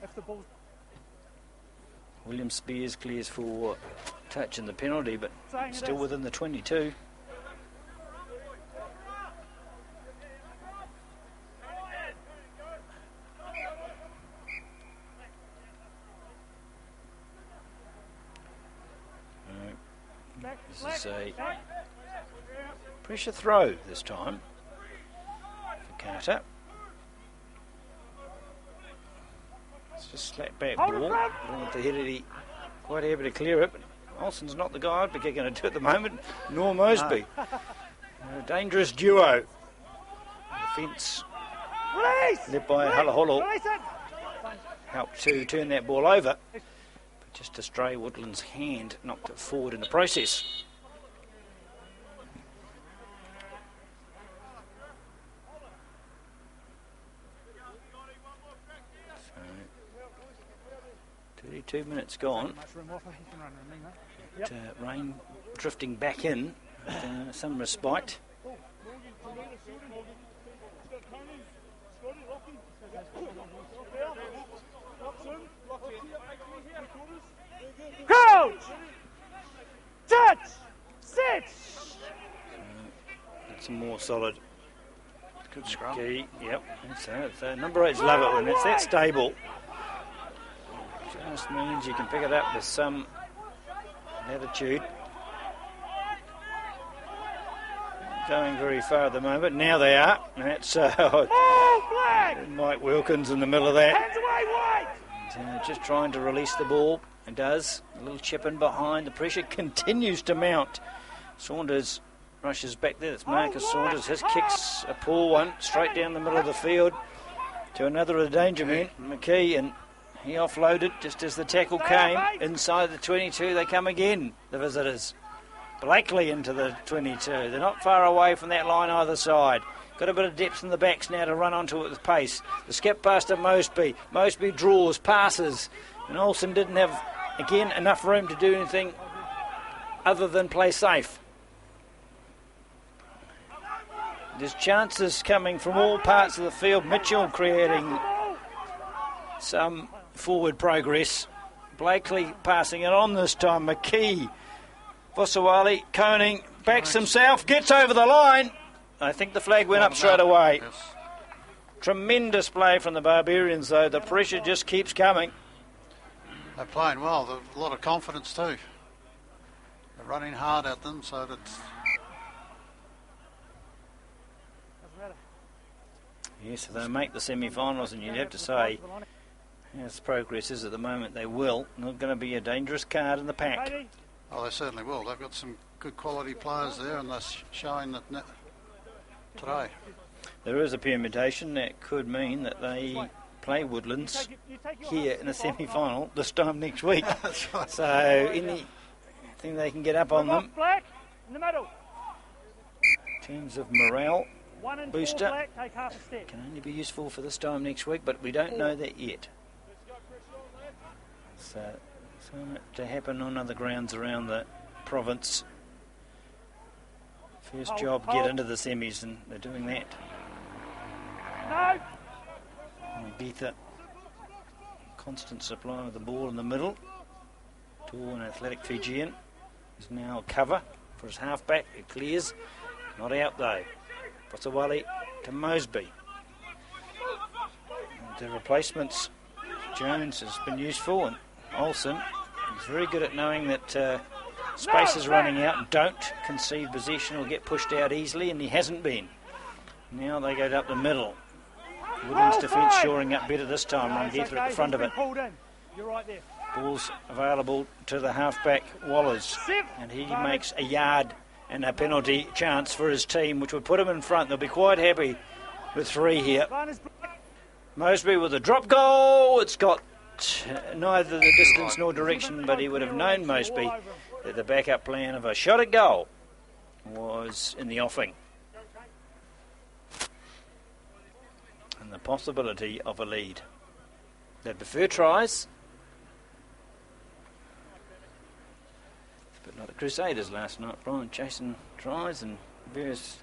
William Spears clears for touch in the penalty, but still within the 22. This is a pressure throw this time for Carter. It's just slap back ball. Don't want the head quite able to clear it, but Olsen's not the guy I'd be kicking it to at the moment, nor Mosby. No. A dangerous duo. Defence led by Halaholo helped to turn that ball over. Just a stray Woodland's hand knocked it forward in the process. So, 32 minutes gone. Rain drifting back in, some respite. Coach! Touch! Sit! It's more solid. Good scrum. Yep. So number 8's love it when it's that stable. Just means you can pick it up with some attitude. Going very far at the moment. Now they are. And that's Mike Wilkins in the middle of that. Hands away, White! And, just trying to release the ball. And does. A little chip in behind. The pressure continues to mount. Saunders rushes back there. It's Marcus Saunders. His kick's a poor one. Straight down the middle of the field to another of the danger men, McKee. And he offloaded just as the tackle came. Inside the 22 they come again, the visitors. Blakely into the 22. They're not far away from that line either side. Got a bit of depth in the backs now to run onto it with pace. The skip past to Mosby. Mosby draws, passes. And Olsen didn't have, again, enough room to do anything other than play safe. There's chances coming from all parts of the field. Mitchell creating some forward progress. Blakely passing it on this time. McKee. Vosawali, Koning, backs himself, gets over the line. I think the flag went up straight away. Yes. Tremendous play from the Barbarians, though. The pressure just keeps coming. They're playing well. They've a lot of confidence too. They're running hard at them, so that's... Yes, if they make the semi-finals, and you'd have to say, as progress is at the moment, they will. Not going to be a dangerous card in the pack. Oh, they certainly will. They've got some good quality players there, and they're showing that today. There is a permutation that could mean that they play Woodlands here in the semi-final this time next week. Right. So anything they can get up on them Black in the middle. in terms of morale 1 and booster 4 black, take half a step. can only be useful for this time next week, but we don't know that yet. So much to happen on other grounds around the province First job, get into the semis, and they're doing that. No. Geetha, constant supply of the ball in the middle. Tall and athletic Fijian is now cover for his halfback. It clears, not out though. Potawali to Mosby. And the replacements, Jones has been useful, and Olsen, he's very good at knowing that space is running out and don't concede possession or get pushed out easily, and he hasn't been. Now they go up the middle. Woodland's defence shoring up better this time. Rugby at the front of it. You're right there. Ball's available to the halfback Wallers, and he makes a yard and a penalty chance for his team, which would put him in front. They'll be quite happy with 3 here. Mosby with a drop goal. It's got neither the distance nor direction, but he would have known, Mosby, that the backup plan of a shot at goal was in the offing. And the possibility of a lead. They'd prefer tries. It's a bit like the Crusaders last night, Brian, chasing tries and various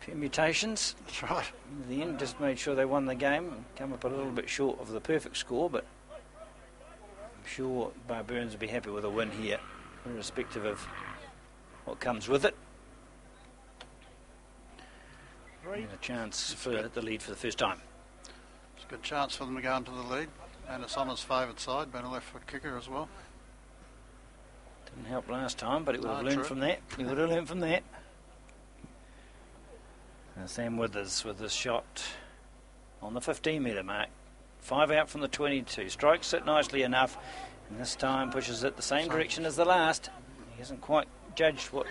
permutations. That's right. In the end, just made sure they won the game and come up a little bit short of the perfect score, but I'm sure Barbarians will be happy with a win here, irrespective of what comes with it. And a chance for the lead for the first time. It's a good chance for them to go into the lead, and it's on his favoured side, being a left foot kicker as well. Didn't help last time, but he would have learned True. from that. He would have learned from that. And Sam Withers with his shot on the 15-metre mark. 5 out from the 22. Strikes it nicely enough, and this time pushes it the same direction as the last. He hasn't quite judged what...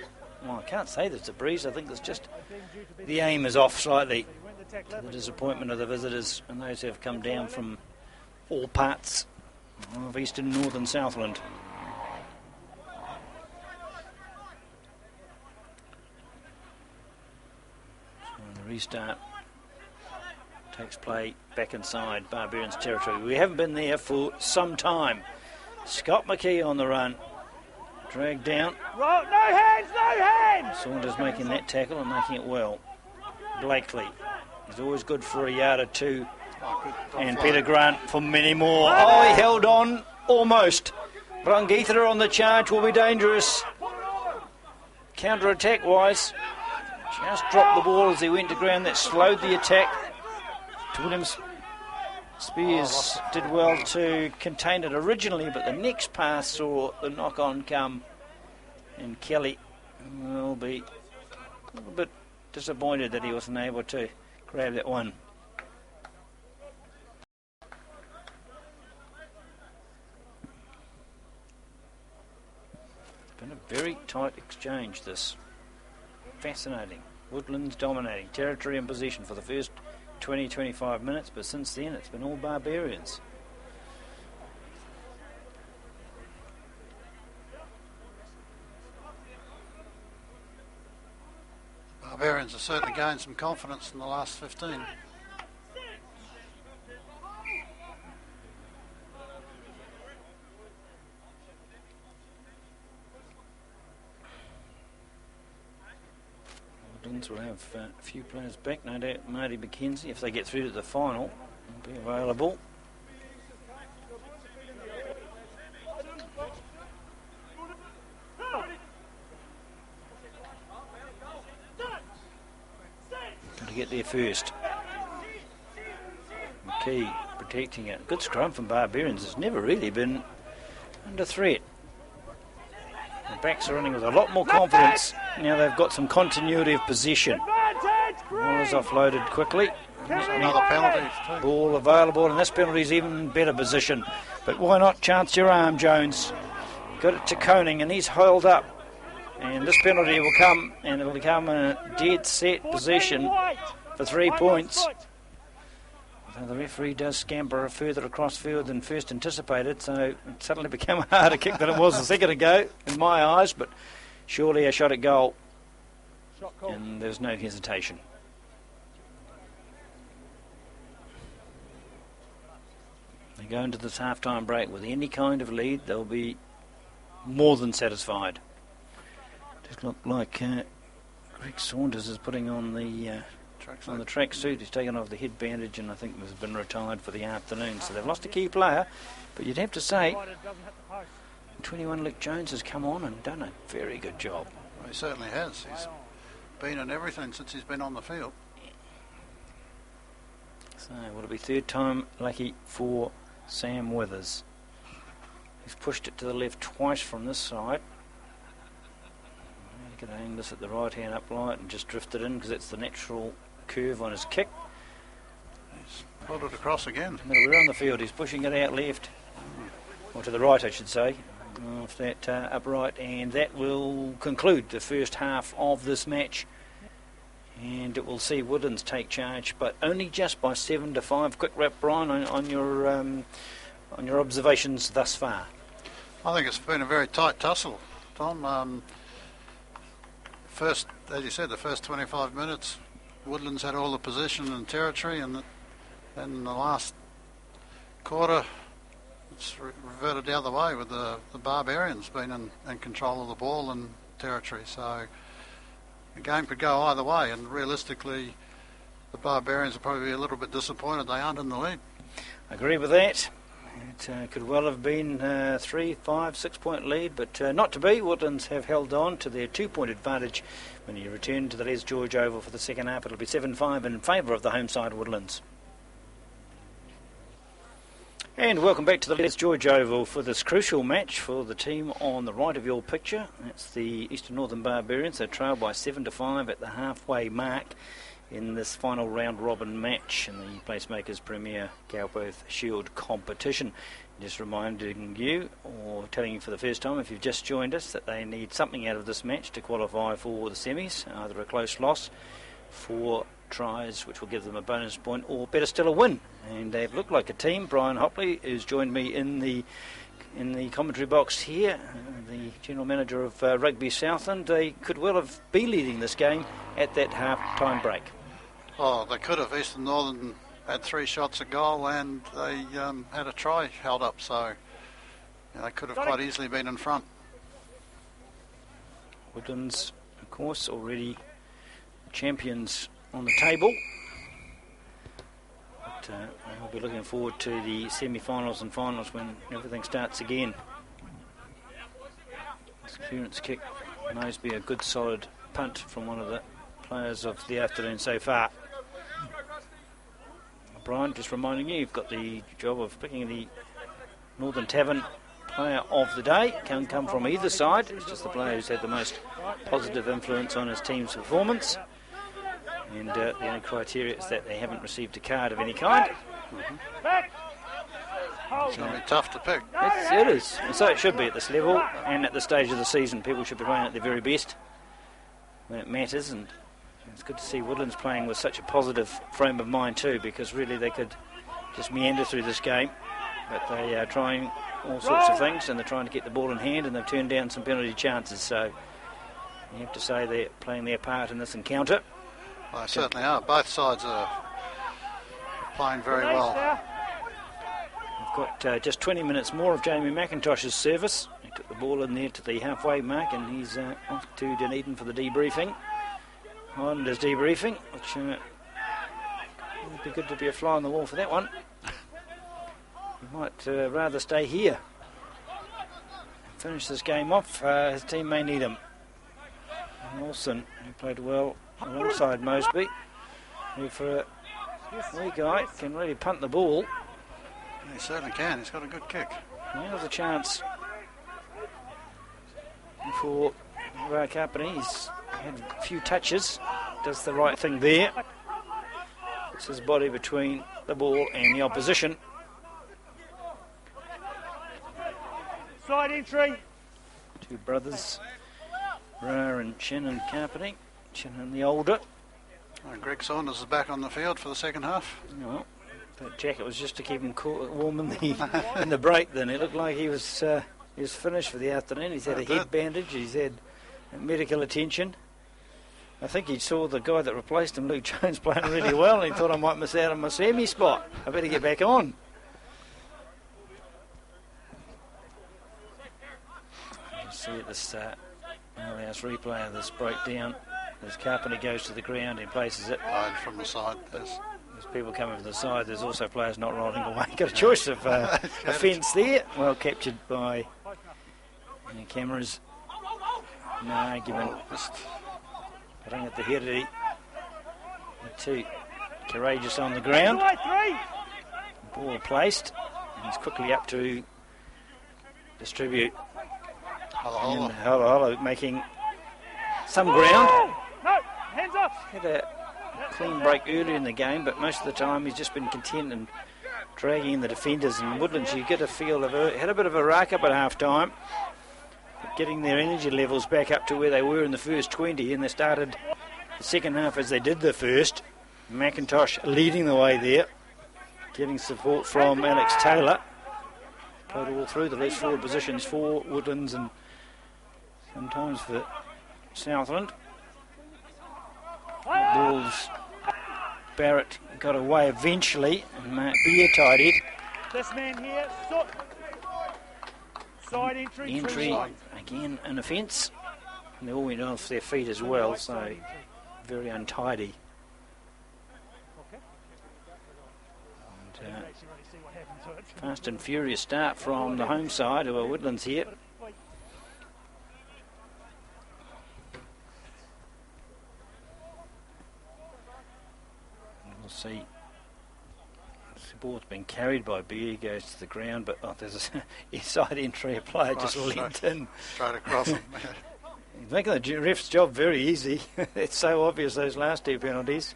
Well, I can't say there's a breeze. I think there's just... The aim is off slightly, to the disappointment of the visitors and those who have come down from all parts of eastern, northern Southland. So the restart takes play back inside Barbarians territory. We haven't been there for some time. Scott McKee on the run. Dragged down. No hands, no hands! Saunders making that tackle and making it well. Blakely is always good for a yard or two. And Peter Grant for many more. Oh, he held on almost. Rangitha on the charge will be dangerous. Counter-attack wise. Just dropped the ball as he went to ground. That slowed the attack. Williams Spears did well to contain it originally, but the next pass saw the knock-on come, and Kelly will be a little bit disappointed that he wasn't able to grab that one. It's been a very tight exchange, this. Fascinating. Woodlands dominating territory and possession for the first 20-25 minutes, but since then it's been all Barbarians. Barbarians have certainly gained some confidence in the last 15. Woodlands will have a few players back, no doubt. Marty McKenzie, if they get through to the final, will be available. Got to get there first. McKee protecting it. Good scrum from Barbarians. It's never really been under threat. The backs are running with a lot more confidence. Now they've got some continuity of possession. Ball is offloaded quickly. Another penalty too. Ball available, and this penalty is even in better position. But why not chance your arm, Jones? Got it to Koning, and he's held up. And this penalty will come, and it'll become a dead set possession for 3 points. So the referee does scamper further across field than first anticipated, so it suddenly became a harder kick than it was a second ago, in my eyes, but surely a shot at goal. And there's no hesitation. They go into this half-time break with any kind of lead, they'll be more than satisfied. Just look like Greg Saunders is putting on the tracksuit. He's taken off the head bandage and I think has been retired for the afternoon. So they've lost a key player, but you'd have to say 21 Luke Jones has come on and done a very good job. Well, he certainly has. He's been in everything since he's been on the field. So will it be third time lucky for Sam Withers? He's pushed it to the left twice from this side. He's going to hang this at the right hand upright and just drift it in because it's the natural curve on his kick. He's pulled it across again. Middle around the field, he's pushing it out left, or to the right I should say, off that upright, and that will conclude the first half of this match. And it will see Woodlands take charge, but only just by 7-5. Quick wrap, Brian, on your observations thus far. I think it's been a very tight tussle, Tom. First, as you said, the first 25 minutes, Woodlands had all the position and territory, and then in the last quarter, it's reverted the other way with the Barbarians being in control of the ball and territory. So the game could go either way, and realistically, the Barbarians will probably be a little bit disappointed they aren't in the lead. I agree with that. It could well have been 3, 5, 6 point lead, but not to be. Woodlands have held on to their 2-point advantage. When you return to the Les George Oval for the second half, it'll be 7-5 in favour of the home side Woodlands. And welcome back to the Les George Oval for this crucial match for the team on the right of your picture. That's the Eastern Northern Barbarians. They trail by 7-5 at the halfway mark in this final round robin match in the Placemakers Premier Galworth Shield competition. Just reminding you, or telling you for the first time if you've just joined us, that they need something out of this match to qualify for the semis, either a close loss, 4 tries which will give them a bonus point, or better still a win. And they've looked like a team. Brian Hopley, who's joined me in the commentary box here, the general manager of Rugby Southland, they could well have been leading this game at that half-time break. Oh, they could have. Eastern Northern had 3 shots a goal and they had a try held up, so they could have quite easily been in front. Woodlands, of course, already champions on the table. But we'll be looking forward to the semi-finals and finals when everything starts again. This clearance kick knows to be a good solid punt from one of the players of the afternoon so far. Brian, just reminding you, you've got the job of picking the Northern Tavern player of the day. Can come from either side. It's just the player who's had the most positive influence on his team's performance. And the only criteria is that they haven't received a card of any kind. It's going to be tough to pick. It is. And so it should be at this level and at this stage of the season. People should be playing at their very best when it matters, and it's good to see Woodlands playing with such a positive frame of mind too, because really they could just meander through this game, but they are trying all sorts of things and they're trying to get the ball in hand, and they've turned down some penalty chances, so you have to say they're playing their part in this encounter. Well, they certainly are. Both sides are playing very well. We've got just 20 minutes more of Jamie McIntosh's service. He took the ball in there to the halfway mark, and he's off to Dunedin for the debriefing. Highlanders debriefing, which would be good to be a fly on the wall for that one. He might rather stay here. Finish this game off. His team may need him. Wilson, who played well alongside Mosby, who for a wee guy can really punt the ball. He certainly can. He's got a good kick. Now's a chance for Roqica. He's had a few touches, does the right thing there. Puts his body between the ball and the opposition. Side entry. 2 brothers, Ra and Shannon Carpenter. Shannon the older. Greg Saunders is back on the field for the second half. Well, that jacket was just to keep him warm in the break. Then it looked like he was finished for the afternoon. He's had a head bandage. He's had medical attention. I think he saw the guy that replaced him, Luke Jones, playing really well, and he thought I might miss out on my semi spot. I better get back on. You see at this last replay of this breakdown, as Carpenter goes to the ground and places it. Line from the side. There's people coming from the side. There's also players not rolling away. Got a choice of offence there. Well captured by the cameras. No, given putting at the head of the two. Courageous on the ground. Ball placed. And he's quickly up to distribute. Holla. And Holla making some ground. No, hands up. Had a clean break earlier in the game, but most of the time he's just been content and dragging in the defenders. And Woodlands, you get a feel of had a bit of a rack up at half time, getting their energy levels back up to where they were in the first 20, and they started the second half as they did the first. McIntosh leading the way there, getting support from Alex Taylor. Played all through the left forward positions for Woodlands and sometimes for Southland. Balls, Barrett got away eventually, and Mark Beer tied it. This man here, side entry. Entry, again an offence. And they all went off their feet as well, so very untidy. And, fast and furious start from the home side of Woodlands here. We'll see. The ball's been carried by Beer, goes to the ground, but there's a side entry, a player just leaped in. Straight across him. He's making the ref's job very easy. It's so obvious, those last two penalties.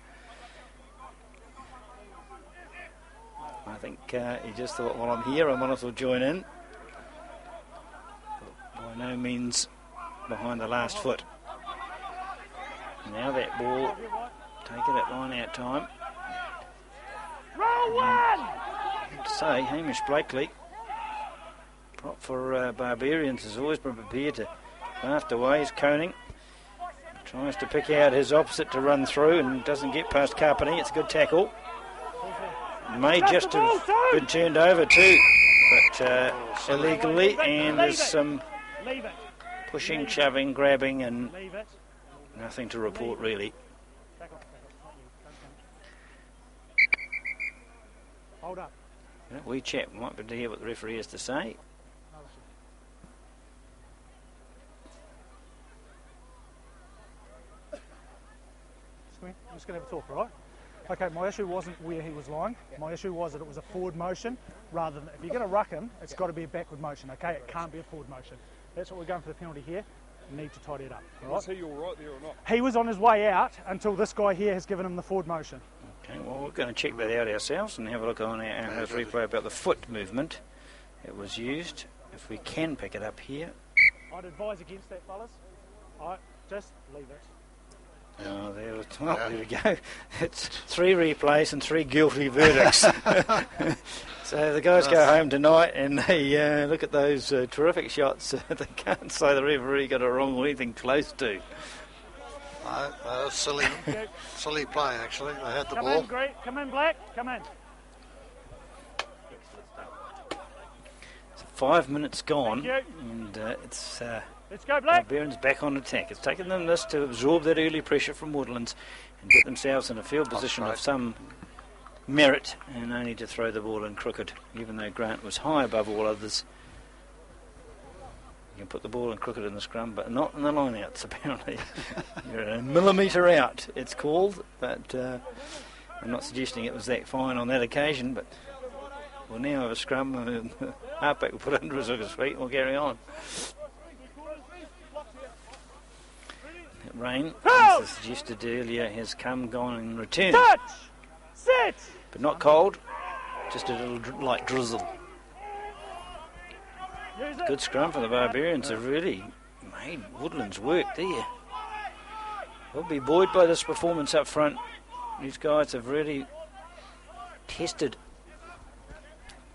I think he just thought, well, I'm here, I might as well join in. By no means behind the last foot. Now that ball, taken at line out time. Roll one! I have to say, Hamish Blakely, prop for Barbarians, has always been prepared to draft away. He's coning. Tries to pick out his opposite to run through and doesn't get past Carpenter. It's a good tackle. May just have been turned over too, but illegally, and there's some pushing, shoving, grabbing, and nothing to report really. Hold up. We chat, might be to hear what the referee has to say. I'm just going to have a talk, right? Okay, my issue wasn't where he was lying. My issue was that it was a forward motion rather than, if you're going to ruck him, it's got to be a backward motion, okay? It can't be a forward motion. That's what we're going for the penalty here. We need to tidy it up. Right? Was he all right there or not? He was on his way out until this guy here has given him the forward motion. Okay, well, we're going to check that out ourselves and have a look on our replay about the foot movement that was used. If we can pick it up here. I'd advise against that, fellas. Just leave it. Oh, there we go. It's 3 replays and 3 guilty verdicts. So the guys go home tonight and they look at those terrific shots. They can't say the referee got it wrong or anything close to. No, silly play actually. They had the Come ball. in, Greg. Come in, Black. Come in. 5 minutes gone, Thank and it's Let's go, Black. Barbarians back on attack. It's taken them this to absorb that early pressure from Woodlands and get themselves in a field position of some merit, and only to throw the ball in crooked, even though Grant was high above all others. You can put the ball in crooked in the scrum, but not in the line-outs, apparently. You're a millimetre out, it's called, but I'm not suggesting it was that fine on that occasion, but we'll now have a scrum, and the halfback will put it under his feet, and we'll carry on. That rain, as I suggested earlier, has come, gone, and returned. Touch! Sit! But not cold, just a little light drizzle. Good scrum for the Barbarians. Have really made Woodlands work there. We'll be buoyed by this performance up front. These guys have really tested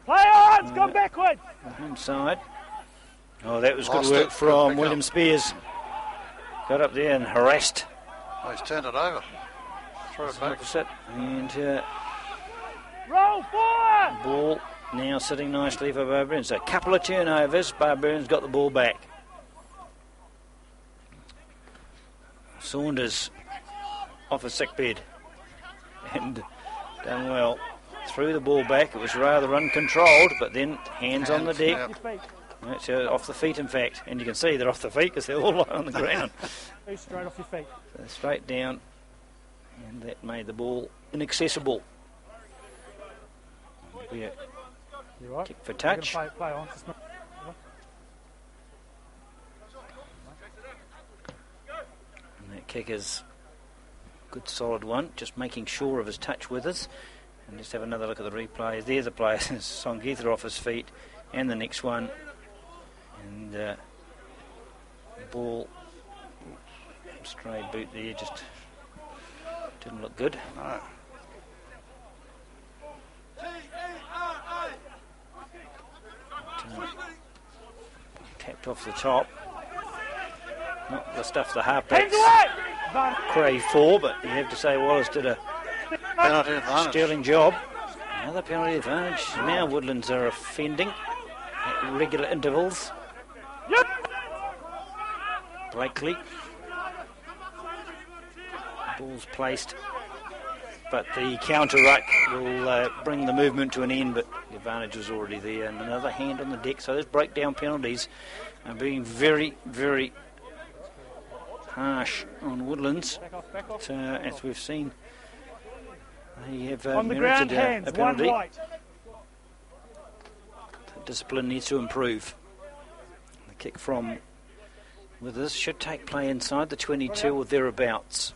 Play on! It's gone backwards! the inside. Oh, that was Lost good work it. from Pick William up. Spears. Got up there and harassed. Oh, he's turned it over. Throw it back. Opposite. And Roll forward! ball now sitting nicely for Barbarians. So a couple of turnovers. Barbarians got the ball back. Saunders off his sick bed. And done well. Threw the ball back. It was rather uncontrolled, but then hands on the deck. Yep. That's off the feet, in fact. And you can see they're off the feet because they're all lying on the ground. Straight off your feet. So straight down. And that made the ball inaccessible. Yeah. You right? Kick for touch. Play on. And that kick is a good solid one. Just making sure of his touch with us. And just have another look at the replay. There's the player, Songitha off his feet. And the next one. And the ball, stray boot there, just didn't look good. No. Tapped off the top. Not the stuff the halfbacks crave for, but you have to say Wallace did a Penalty advantage. sterling job. Another penalty advantage. Now Woodlands are offending at regular intervals. Blakely. Ball's placed, but the counter ruck will bring the movement to an end, but the advantage was already there. And another hand on the deck, so those breakdown penalties are being very, very harsh on Woodlands. So, as we've seen, they have On the ground, merited hands, a penalty. one right. The discipline needs to improve. The kick from Withers should take play inside the 22 or thereabouts.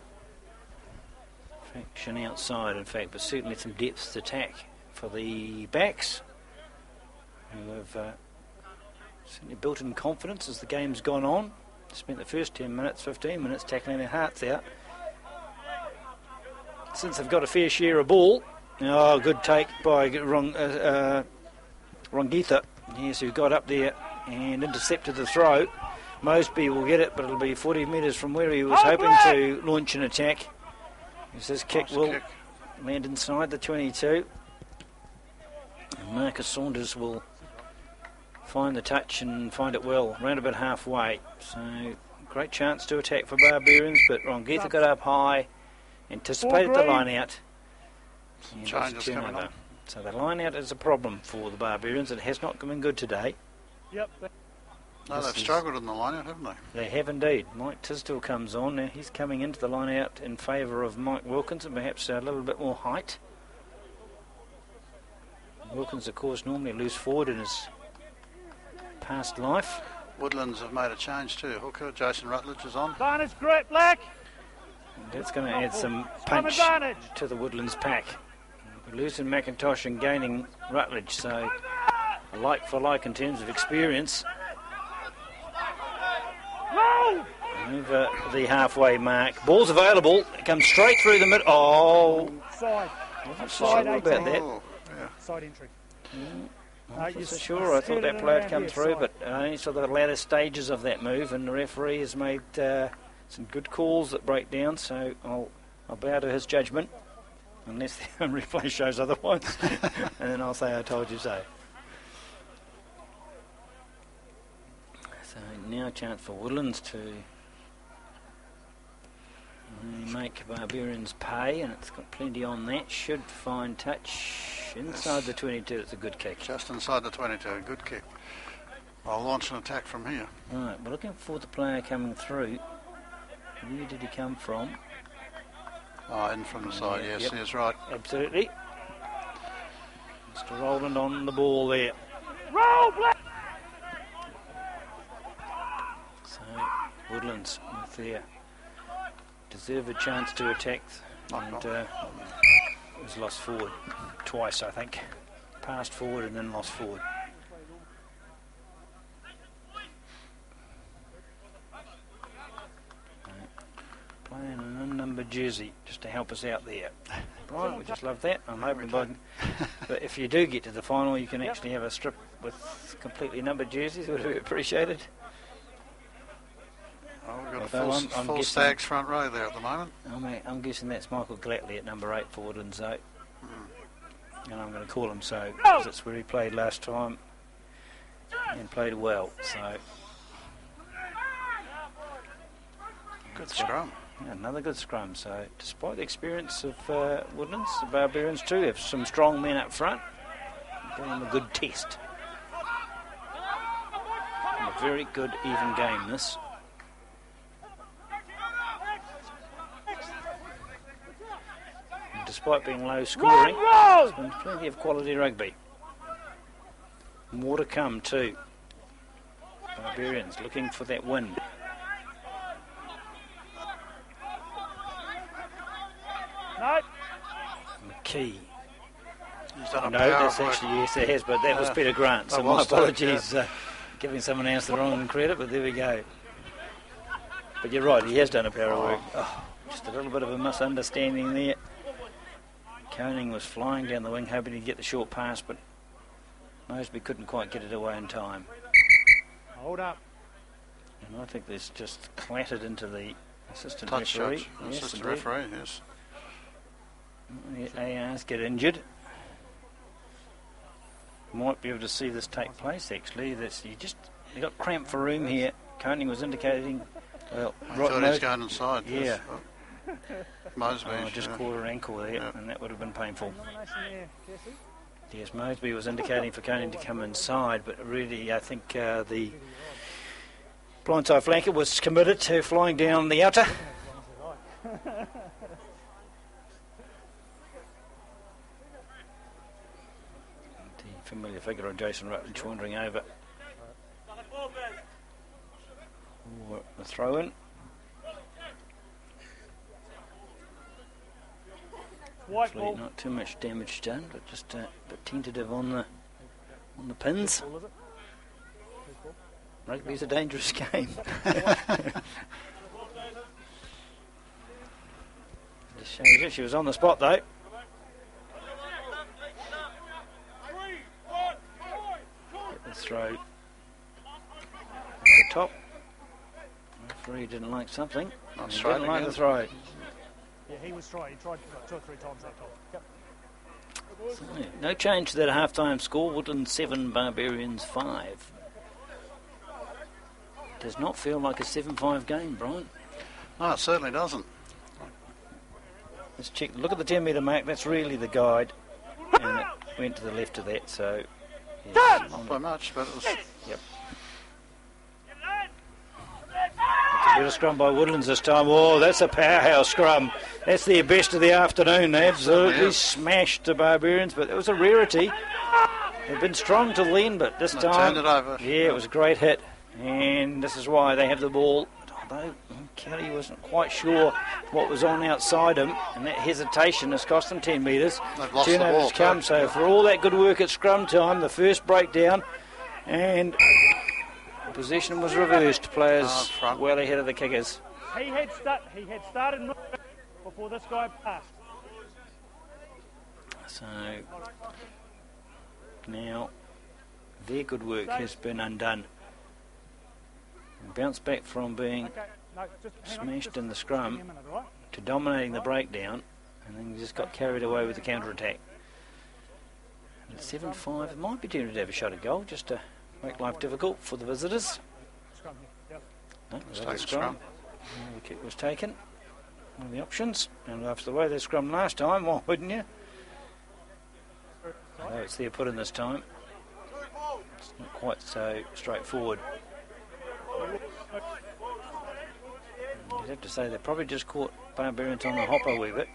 Action outside, in fact, but certainly some depth to attack for the backs, who have certainly built in confidence as the game's gone on. Spent the first 10 minutes, 15 minutes tackling their hearts out. Since they've got a fair share of ball, good take by Rugqica, yes, who got up there and intercepted the throw. Mosby will get it, but it'll be 40 metres from where he was hoping to launch an attack. As this kick will land inside the 22. And Marcus Saunders will find the touch and find it well, round about halfway. So, great chance to attack for Barbarians, but Rugqica got up high, anticipated the line out. Changes coming on. So the line out is a problem for the Barbarians. It has not been good today. Yep. No, they've struggled in the line-out, haven't they? They have indeed. Mike Tisdale comes on. Now he's coming into the line out in favour of Mike Wilkins, and perhaps a little bit more height. Wilkins, of course, normally loose forward in his past life. Woodlands have made a change too. Hooker, Jason Rutledge is on. Advantage, great black. And that's going to add some punch to the Woodlands pack. We're losing McIntosh and gaining Rutledge, so a like for like in terms of experience. Over the halfway mark. Ball's available. It comes straight through the middle. Oh. Side. Wasn't sure about that. Oh, yeah. Side entry. I'm not so sure. I thought that play had come through, but I only saw the latter stages of that move, and the referee has made some good calls that break down, so I'll bow to his judgment, unless the replay shows otherwise, and then I'll say I told you so. So now a chance for Woodlands to make Barbarians pay, and it's got plenty on that. Should find touch inside the 22. It's a good kick. Just inside the 22. Good kick. I'll launch an attack from here. Right, we're looking for the player coming through. Where did he come from? Oh, in from the side, yes, yep. He's right. Absolutely. Mr. Rowland on the ball there. Roll, black. So, Woodlands with their deserved chance to attack, and was lost forward twice, I think. Passed forward and then lost forward. Playing an unnumbered jersey just to help us out there. Right, we just love that. I'm hoping but if you do get to the final, you can actually have a strip with completely numbered jerseys. Would be appreciated. Oh, we've got a full Stags front row there at the moment. I'm guessing that's Michael Glatley at number 8 for Woodlands, though. And I'm going to call him so, because that's where he played last time and played well. So good scrum. Yeah, another good scrum. So despite the experience of Woodlands, the Barbarians too have some strong men up front. Giving them a good test. And a very good even game this. And despite being low scoring, there's been plenty of quality rugby. More to come too. Barbarians looking for that win. No. McKee. He's done a No, power that's of work. actually, yes, it has, but that was Peter Grant, so That my was that, apologies giving someone else the wrong credit, but there we go. But you're right, he has done a power of work. Oh, just a little bit of a misunderstanding there. Koning was flying down the wing, hoping to get the short pass, but Moseby couldn't quite get it away in time. Hold up. And I think this just clattered into the assistant Touch referee. judge. Yes, Assistant indeed. referee, yes. The ARs get injured. Might be able to see this take place actually. You got cramped for room here. Koning was indicating. Well, I thought he was going inside. Yeah. Yes. Moseby. Oh, just caught her ankle there, Yeah. and that would have been painful. Nomination there, Jesse. Yes, Moseby was indicating for Koning to come inside, but really I think the blindside flanker was committed to flying down the outer. The familiar figure of Jason Rutledge wandering over for the throw-in. White Hopefully ball. not too much damage done, but just a bit tentative on the pins. Ball, is it? Rugby's a dangerous game. Just shows you she was on the spot though. Get the throw at the top. Referee didn't like something. Not He straight didn't like again. the throw. Yeah, he was trying. He tried like 2 or 3 times that time. Yep. So, no change to that half-time score. Woodland 7, Barbarians 5. Does not feel like a 7-5 game, Brian. No, it certainly doesn't. Let's check. Look at the 10-metre mark. That's really the guide. And it went to the left of that, so... Yeah, Not by much, but it was... Yep. It's a better scrum by Woodlands this time. Oh, that's a powerhouse scrum. That's their best of the afternoon. They absolutely smashed the Barbarians, but it was a rarity. They've been strong till then, but this They time... turned it over. Yeah, it was a great hit. And this is why they have the ball. Although Kelly wasn't quite sure what was on outside him, and that hesitation has cost them 10 metres. They've lost the Turnovers ball, come, too. so for all that good work at scrum time, the first breakdown, and possession was reversed. Players front. well ahead of the kickers. He had started moving before this guy passed. So now their good work has been undone. Bounce back from being Okay, no, just hang on, smashed just in the give scrum me a minute, all right? to dominating the breakdown, and then just got carried away with the counter-attack. And at 7-5, it might be tempted to have a shot at goal just to make life difficult for the visitors. Scrum here. Yep. No, it was Take over the scrum. The kick was taken. One of the options. And after the way they scrummed last time, why wouldn't you? Although it's there put in this time. It's not quite so straightforward. You'd have to say they probably just caught Barbarians on the hopper a wee bit.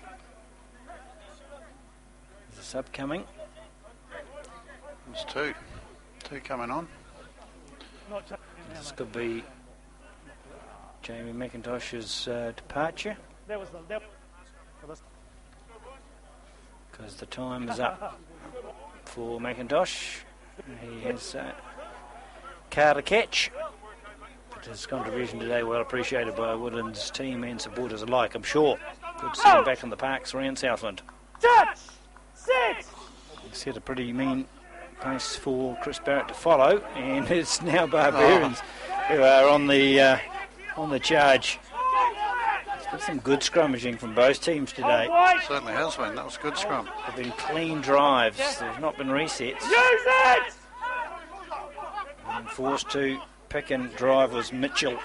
There's a sub coming. There's two. Two coming on. Not taking it now, This mate. could be Jamie McIntosh's departure, That was for this. because the time is up for McIntosh. He has car to catch. But his contribution today well appreciated by Woodland's team and supporters alike, I'm sure. Good to see him back on the parks around Southland. Touch! Sit! Set a pretty mean pace for Chris Barrett to follow, and it's now Barbarians who are on the charge. There's been some good scrummaging from both teams today. Certainly has been. That was a good scrum. They've been clean drives. There's not been resets. Use it! And forced to pick and drive was Mitchell.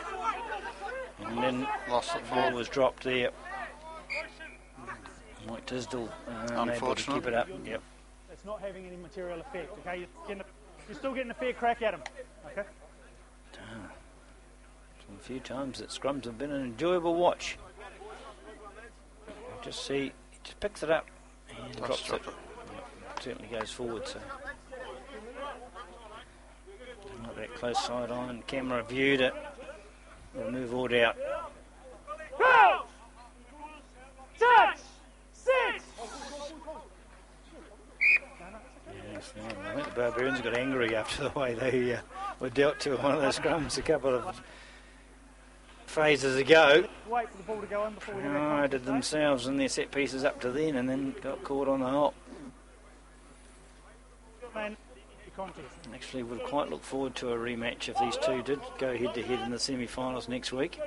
And then Lost the ball ball. was dropped there. Mike Tisdale unable to keep it up. Yep. It's not having any material effect, okay? You're still getting a fair crack at him, okay? A few times that scrums have been an enjoyable watch. Just see, he just picks it up and drops it. Yep. Certainly goes forward, so. Not that close sideline. Camera viewed it. Remove all doubt. Go! Touch! Six! Yes, I think the Barbarians got angry after the way they were dealt to one of those scrums a couple of phases ago. Wait for the ball to go in before we Did themselves and their set pieces up to then, and then got caught on the hop. Actually, would quite look forward to a rematch if these two did go head to head in the semi-finals next week.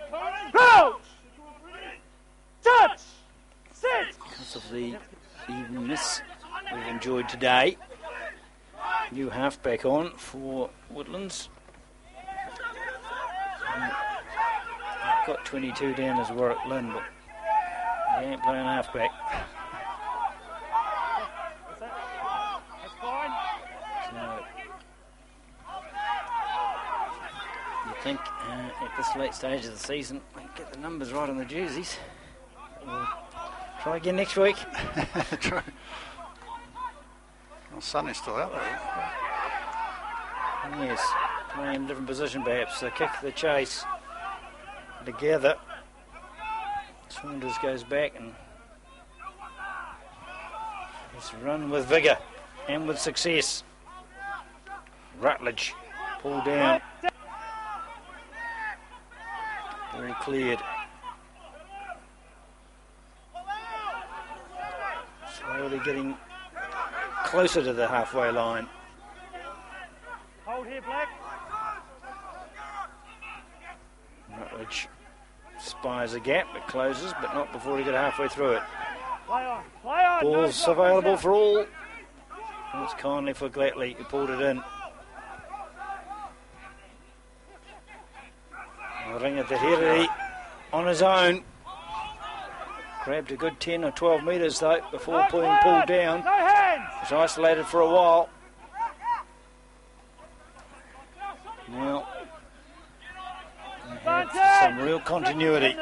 Crouch! Touch! Six! Because of the evenness we've enjoyed today. New halfback on for Woodlands. I've got 22 down as Warwick Lynn, but he ain't playing halfback. That's fine. So, you think at this late stage of the season, we can get the numbers right on the jerseys. We'll try again next week. True. Well, Sonny's still out there. Yes, playing in a different position perhaps. The kick, the chase, together. Saunders goes back and it's run with vigour and with success. Rutledge pulled down. All cleared. Slowly getting closer to the halfway line. Hold here, Black. Rutledge spies a gap, it closes, but not before he got halfway through it. Play on, play on. Ball's available for all. It's kindly for Glatley, who pulled it in. The ring at the head on his own. Grabbed a good 10 or 12 metres though before being pulled down. No hands. Was isolated for a while. Now, they have some real continuity.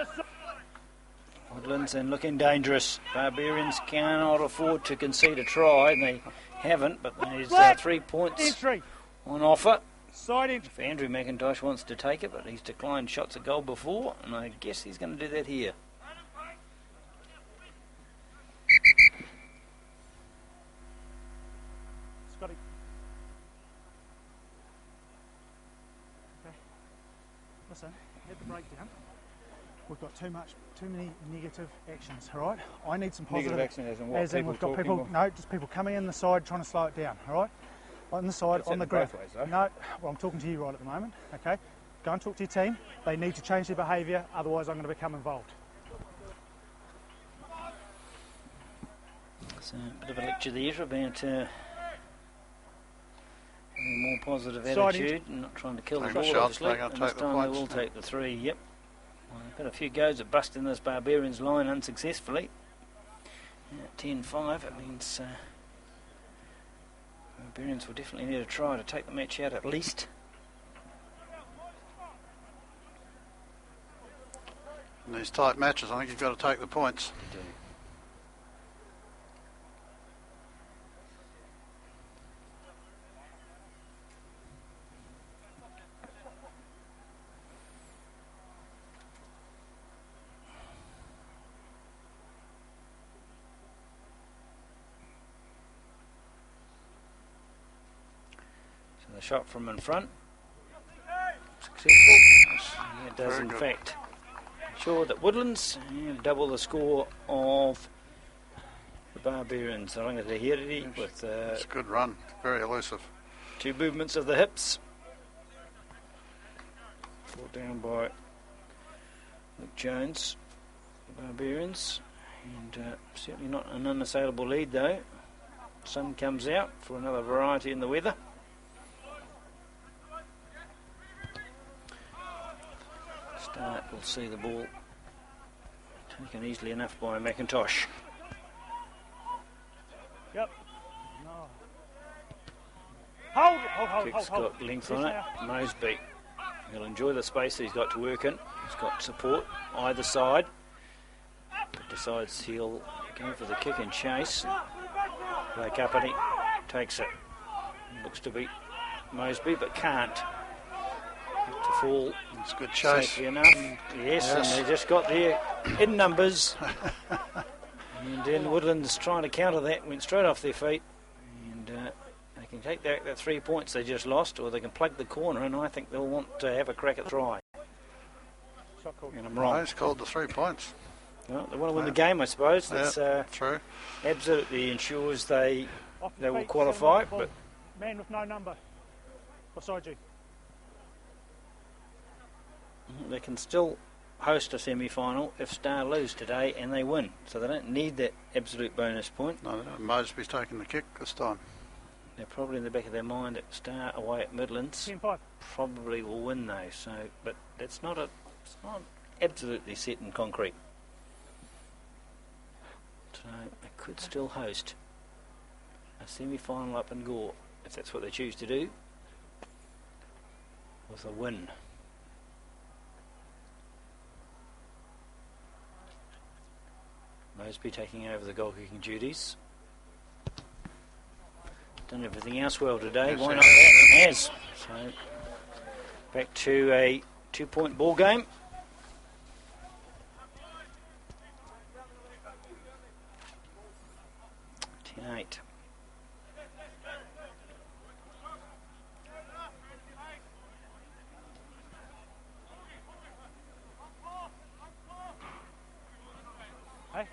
Woodlands and looking dangerous. Barbarians cannot afford to concede a try. They haven't, but there's 3 points Entry. on offer. Side entry. If Andrew McIntosh wants to take it, but he's declined shots at goal before, and I guess he's going to do that here. Scotty. Okay. Listen, at the breakdown, we've got too many negative actions, all right? I need some positive. Negative action as in what? As in People we've got talking people, or- no, just people coming in the side trying to slow it down, all right? On the side, It's on the happening ground. both ways, though. No, well, I'm talking to you right at the moment, okay? Go and talk to your team. They need to change their behaviour, otherwise I'm going to become involved. So a bit of a lecture there about having a more positive Side attitude and not trying to kill the Taking ball, shots, obviously. they're gonna And this take the time they points. will take the 3, yep. Well, they've had a few goes at busting this Barbarians line unsuccessfully. At 10-5, it means Barbarians will definitely need to try to take the match out at least. In these tight matches, I think you've got to take the points. So the shot from in front, successful. And it does Very in good. fact ensure that Woodlands double the score of the Barbarians. I think it's a Herity with It's a good run, very elusive. 2 movements of the hips. Brought down by Luke Jones, the Barbarians. And certainly not an unassailable lead though. Sun comes out for another variety in the weather. Start We'll see the ball taken easily enough by McIntosh. Yep. No. Hold. Kick's got length on it. Moseby. He'll enjoy the space that he's got to work in. He's got support either side. But decides he'll go for the kick and chase. Blake up and he takes it. Looks to be Moseby, but can't. To fall. It's a good chase. Safely enough. Yes, and they just got there in numbers. And then Woodland's trying to counter that, went straight off their feet. And they can take back that 3 points they just lost, or they can plug the corner, and I think they'll want to have a crack at the try. And I'm wrong. No, he's called the 3 points. Well, they want to win the game, I suppose. That's true. Absolutely ensures they will qualify. But man with no number beside you. They can still host a semi-final if Star lose today and they win. So they don't need that absolute bonus point. No, Moseby's taking the kick this time. They're probably in the back of their mind that Star away at Midlands 10-5. probably will win though. So, but it's not absolutely set in concrete. So they could still host a semi-final up in Gore if that's what they choose to do, with a win. Moseby taking over the goal kicking duties. Done everything else well today. Why not that? Has. So back to a 2-point ball game. 10-8. Hey,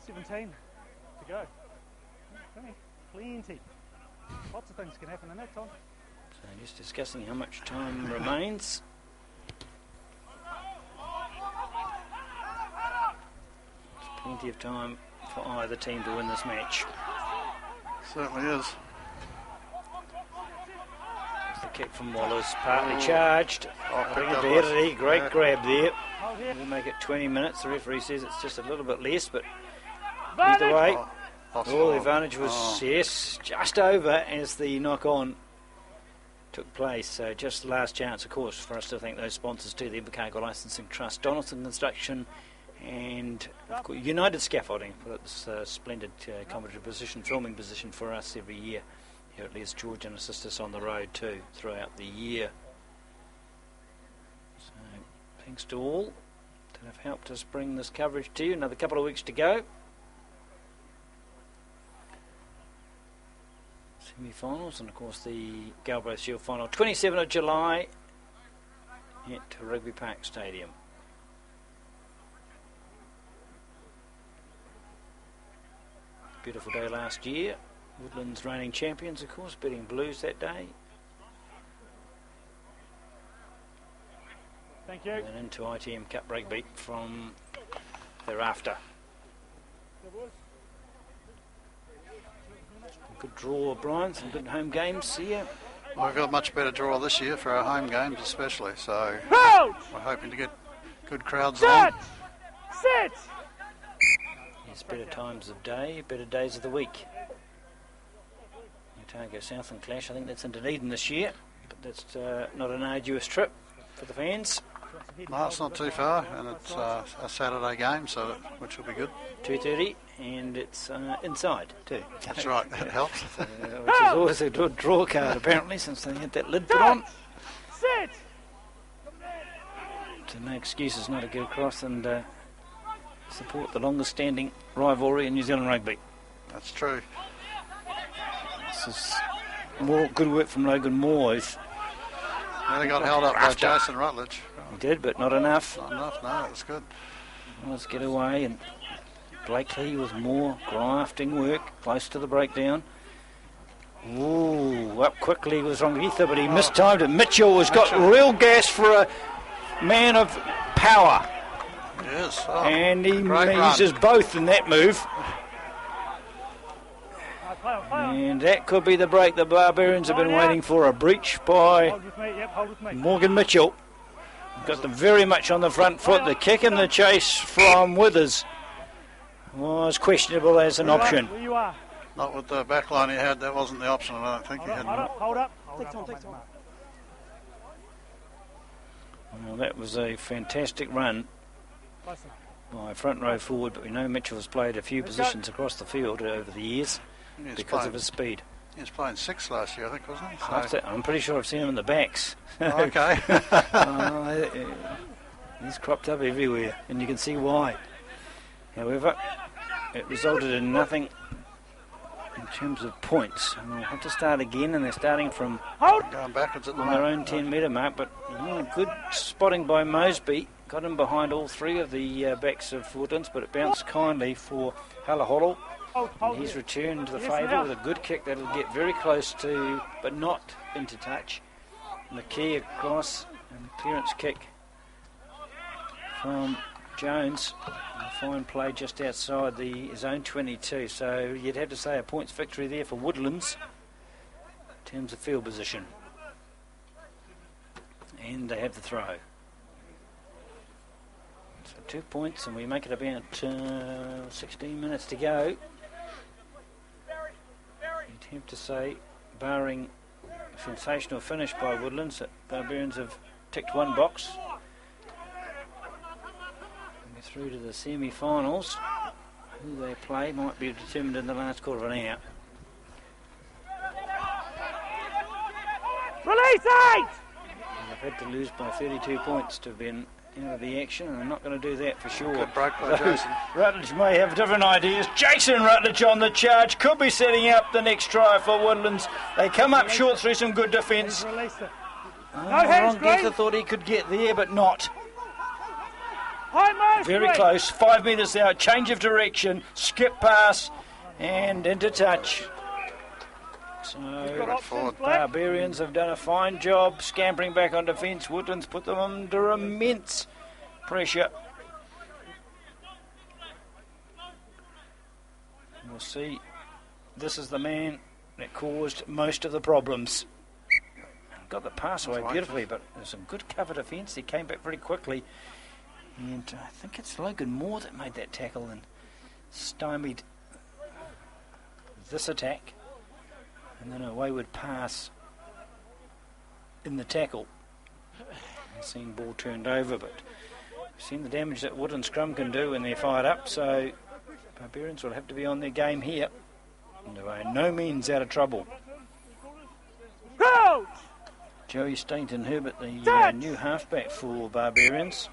17 to go. Plenty. Lots of things can happen in that time. So just discussing how much time remains. There's plenty of time for either team to win this match. Certainly is. There's the kick from Wallace, partly charged. Bring it to Douglas. Hiddy. Great grab there. Hold here. We'll make it 20 minutes. The referee says it's just a little bit less, but either way, the advantage was, yes, just over as the knock-on took place. So just last chance, of course, for us to thank those sponsors too, the Invercargill Licensing Trust, Donaldson Construction, and of course, United Scaffolding for this splendid commentary position, filming position for us every year here at Les George, and assist us on the road too throughout the year. So thanks to all that have helped us bring this coverage to you. Another couple of weeks to go. Semi-finals, and of course the Galbraith Shield final, 27th of July at Rugby Park Stadium. Beautiful day last year. Woodlands reigning champions, of course, beating Blues that day. Thank you. And into ITM Cup Rugby from thereafter. Good draw, Brian. Some good home games here. Well, we've got a much better draw this year for our home games especially, so Crouch! we're hoping to get good crowds Sit! on. Sit! There's better times of day, better days of the week. Otago Southland clash, I think that's in Dunedin this year, but that's not an arduous trip for the fans. No, it's not too far, and it's a Saturday game, so which will be good. 2:30, and it's inside too. That's right, that helps. Which is always a good draw card apparently, since they had that lid put on. Sit! So no excuses not to get across and support the longest standing rivalry in New Zealand rugby. That's true. This is more good work from Logan Moore. Yeah, they got held up by Jason Rutledge. He did, but not enough. Not enough, no, that's good. Let's get away, and Blakely with more grafting work, close to the breakdown. Ooh, up quickly was Roqica, but he mistimed it. Mitchell has got real gas for a man of power. Yes. And he great uses run. both in that move. Play on. And that could be the break the Barbarians have been waiting for. A breach by Hold with me, yep, hold with me. Morgan Mitchell. got them very much on the front foot. The kick and the chase from Withers was questionable as an option. Where you are. Not with the back line he had, that wasn't the option, I don't think. Hold up. Well, that was a fantastic run by front row forward, but we know Mitchell's played a few positions across the field over the years because of his speed. He was playing 6 last year, I think, wasn't he? I'm pretty sure I've seen him in the backs. Oh, okay. He's cropped up everywhere, and you can see why. However, it resulted in nothing in terms of points. And they'll have to start again, and they're starting from Going backwards at the their moment. own 10-metre mark. But good spotting by Mosby. Got him behind all 3 of the backs of Woodlands, but it bounced kindly for Halaholol. And he's returned to the favour with a good kick that'll get very close to, but not into touch. McKee across, and clearance kick from Jones. A fine play just outside the zone 22. So you'd have to say a points victory there for Woodlands in terms of field position. And they have the throw. So 2 points, and we make it about 16 minutes to go. You'd have to say, barring a sensational finish by Woodlands, that Barbarians have ticked one box. And we're through to the semi-finals. Who they play might be determined in the last quarter of an hour. Release 8! They've had to lose by 32 points to have been out of the action, and I'm not going to do that for sure. Good break by Jason. Rutledge may have different ideas. Jason Rutledge on the charge, could be setting up the next try for Woodlands. They come up short through some good defence. Released it. Ron Gether thought he could get there, but not. High Very close, 5 metres out, change of direction, skip pass, and into touch. So Barbarians have done a fine job scampering back on defence. Woodlands put them under immense pressure. And we'll see, this is the man that caused most of the problems. Got the pass away beautifully, but there's some good cover defence. He came back very quickly. And I think it's Logan Moore that made that tackle and stymied this attack. And then a wayward pass in the tackle. I've seen ball turned over, but we've seen the damage that Wood and Scrum can do when they're fired up, so Barbarians will have to be on their game here. And they're by no means out of trouble. Coach! Joey Stainton Herbert, the new halfback for Barbarians.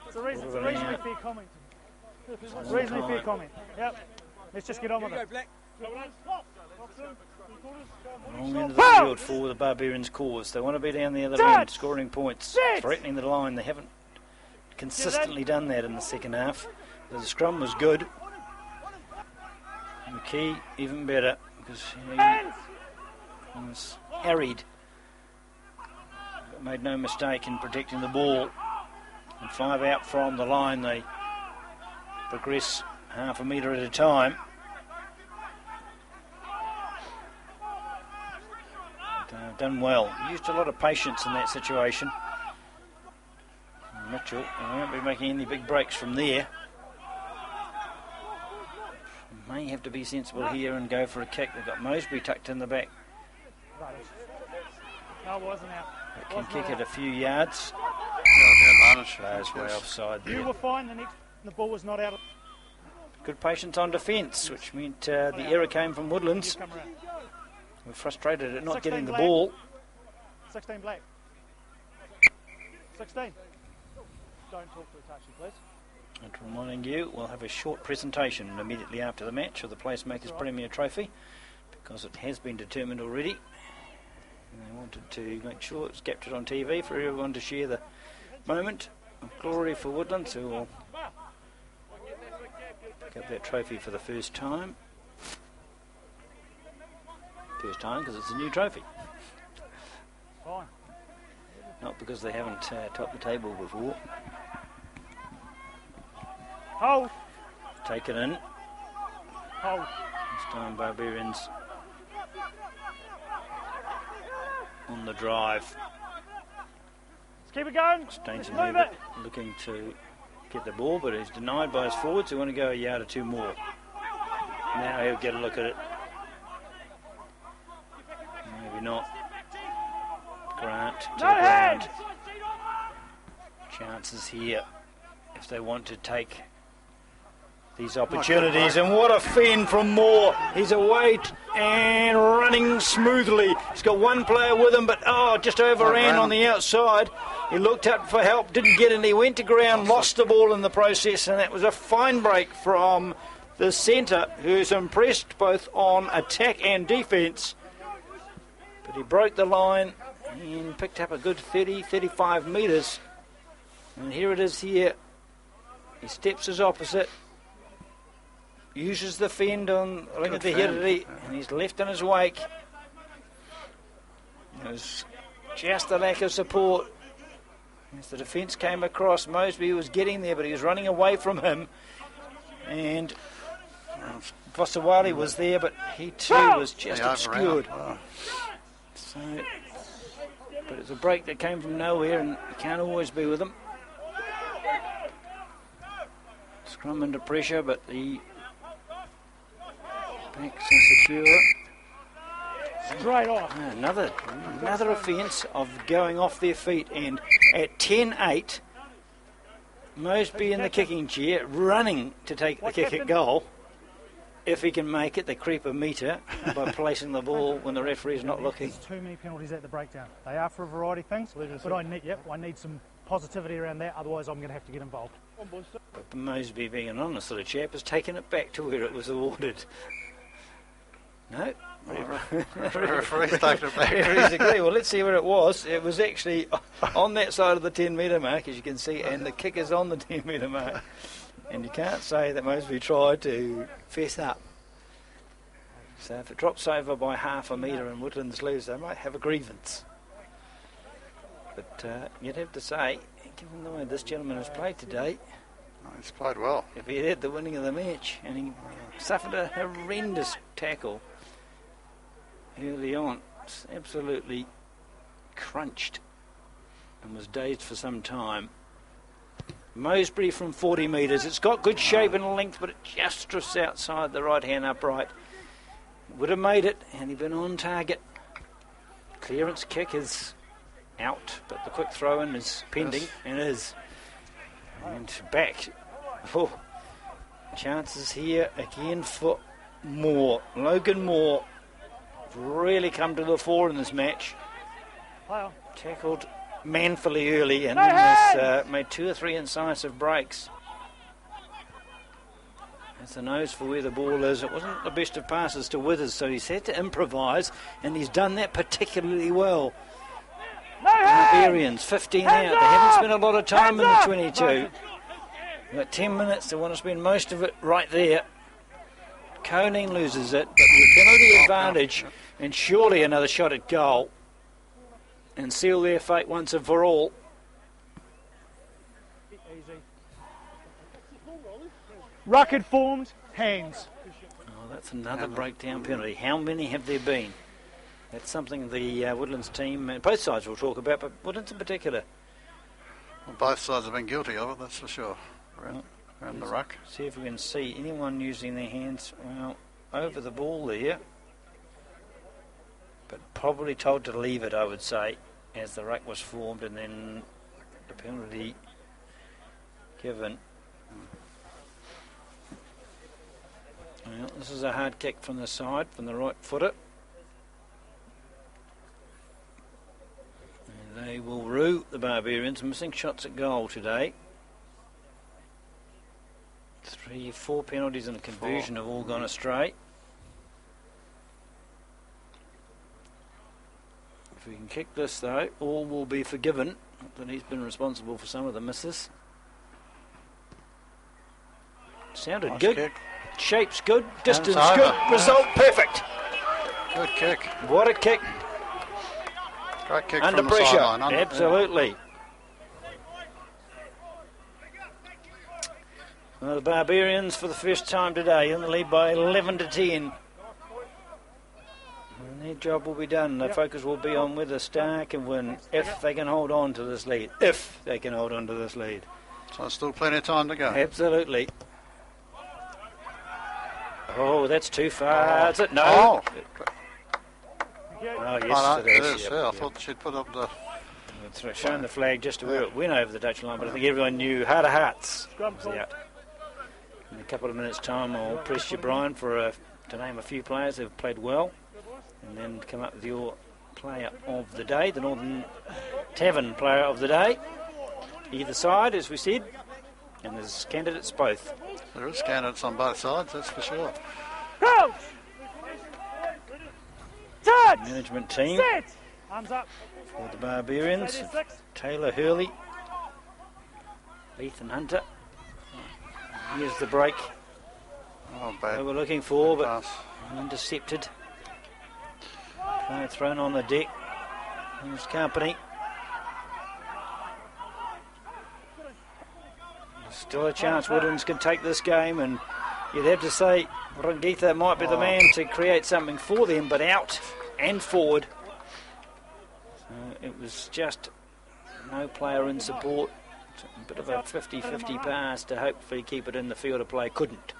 It's a reasonably fair comment. Reasonably fair comment. Yep. Let's just get on with it. Long end of the field for the Barbarians' cause. They want to be down the other end, scoring points, threatening the line. They haven't consistently done that in the second half. The scrum was good. McKee even better because he was harried, but made no mistake in protecting the ball. And 5 out from the line, they progress half a metre at a time. And, done well. Used a lot of patience in that situation. And Mitchell won't be making any big breaks from there. May have to be sensible here and go for a kick. They've got Mosby tucked in the back. No, it wasn't out. They can kick it a few yards. Players way offside there. You were fine the ball was not out. Good patience on defence, which meant the error came from Woodlands. We're frustrated at not getting the ball. 16 black. 16. Don't talk to the touchy, please. And reminding you, we'll have a short presentation immediately after the match of the Placemakers Premier Trophy, because it has been determined already. And they wanted to make sure it's captured on TV for everyone to share the moment of glory for Woodlands, who will pick up that trophy for the first time. First time because it's a new trophy. Fine. Not because they haven't topped the table before. Hold. Taken in. Hold. This time Barbarians on the drive. Let's keep it going. Staines Let's move it. looking to get the ball, but he's denied by his forwards who want to go a yard or two more. Now he'll get a look at it. Maybe not. Grant to the ground. Chances here if they want to take these opportunities. And what a fend from Moore. He's away and running smoothly. He's got one player with him, but just overran on the outside. He looked up for help, didn't get it. He went to ground, lost the ball in the process, and that was a fine break from the centre, who's impressed both on attack and defence. But he broke the line and picked up a good 35 metres. And here it is here. He steps his opposite, uses the fend on the Hiriri, and he's left in his wake. It was just a lack of support. As the defence came across, Moseby was getting there, but he was running away from him. And Vosawali was there, but he too was just obscured. So, but it's a break that came from nowhere, and you can't always be with them. Scrum under pressure, but the backs are secure. Straight off. Another offence of going off their feet, and at 10-8, Moseby in the kicking chair, running to take the kick at goal. If he can make it, they creep a metre by placing the ball when the referee's not looking. There's too many penalties at the breakdown. They are for a variety of things, but I need some positivity around that, otherwise I'm going to have to get involved. But Moseby, being an honest sort of chap, has taken it back to where it was awarded. No? Referee's taken it back. Referees agree. Well, let's see where it was. It was actually on that side of the 10-metre mark, as you can see, and the kick is on the 10-metre mark. And you can't say that Moseby tried to fess up. So if it drops over by half a metre and Woodlands lose, they might have a grievance. But you'd have to say, given the way this gentleman has played today, He's played well. if he had the winning of the match, and he suffered a horrendous tackle early on, it's absolutely crunched and was dazed for some time. Moseby from 40 metres. It's got good shape and length, but it just drifts outside the right-hand upright. Would have made it, and he'd been on target. Clearance kick is out, but the quick throw-in is pending, and is. And back. Chances here again for Moore. Logan Moore really come to the fore in this match. Wow. Tackled manfully early and then has made 2 or 3 incisive breaks. That's the nose for where the ball is. It wasn't the best of passes to Withers, so he's had to improvise, and he's done that particularly well. Barbarians, 15 out. They haven't spent a lot of time in the 22. They've got 10 minutes. They want to spend most of it right there. Koning loses it, but the penalty advantage, and surely another shot at goal, and seal their fate once and for all. Ruck had formed, hands. Oh, that's another breakdown penalty. How many have there been? That's something the Woodlands team, both sides will talk about, but Woodlands in particular. Well, both sides have been guilty of it, that's for sure, around the ruck. See if we can see anyone using their hands, well, over the ball there. But probably told to leave it, I would say, as the ruck was formed, and then the penalty given. Well, this is a hard kick from the side, from the right footer. And they will rue the Barbarians, missing shots at goal today. 4 penalties and a conversion have all gone astray. If we can kick this though, all will be forgiven. Not that he's been responsible for some of the misses. Sounded Nice good. kick. Shape's good. Distance over. good. Result perfect. Good kick. What a kick. Great kick Under from the pressure. sideline. Absolutely. Well, the Barbarians for the first time today in the lead by 11 to 10. Their job will be done. The focus will be on whether Star can win if they can hold on to this lead. If they can hold on to this lead. So still plenty of time to go. Absolutely. Oh, that's too far. Is it? No. Oh, Yes, it is. Yep, I yep. thought she'd put up the... It's shown the flag just to where it went over the touchline, but I think everyone knew Heart of Hearts was out. In a couple of minutes' time, I'll press you, Brian, to name a few players who've played well, and then come up with your player of the day, the Northern Tavern player of the day. Either side, as we said, and there's candidates both. There is candidates on both sides, that's for sure. Crouch! Touch! Management team Set! Arms up. for the Barbarians. Stay there, 6. Taylor Hurley, Ethan Hunter. Here's the break Oh, they bad were looking for, but pass. intercepted. Player thrown on the deck. Here's Company. Still a chance Woodlands can take this game, and you'd have to say Rugby might be the man to create something for them, but out and forward. So it was just no player in support. A bit of a 50-50 pass to hopefully keep it in the field of play. Couldn't.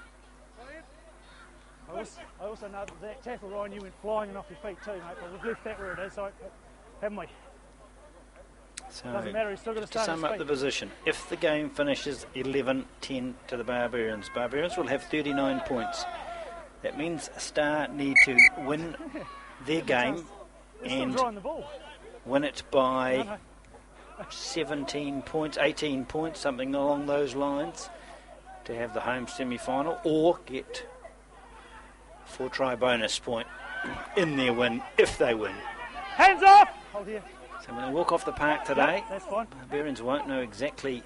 I also know that tackle, Ryan, you went flying and off your feet too, mate, but we've left that where it is, so haven't we? So Doesn't matter, he's still got to stay to on sum his up feet. the position, if the game finishes 11-10 to the Barbarians will have 39 points. That means Star need to win their game We're still and drawing the ball. win it by No. 17 points, 18 points, something along those lines, to have the home semi-final, or get 4-try bonus point in their win if they win. Hands off! Hold here. So when they walk off the park today, That's fine. Barbarians won't know exactly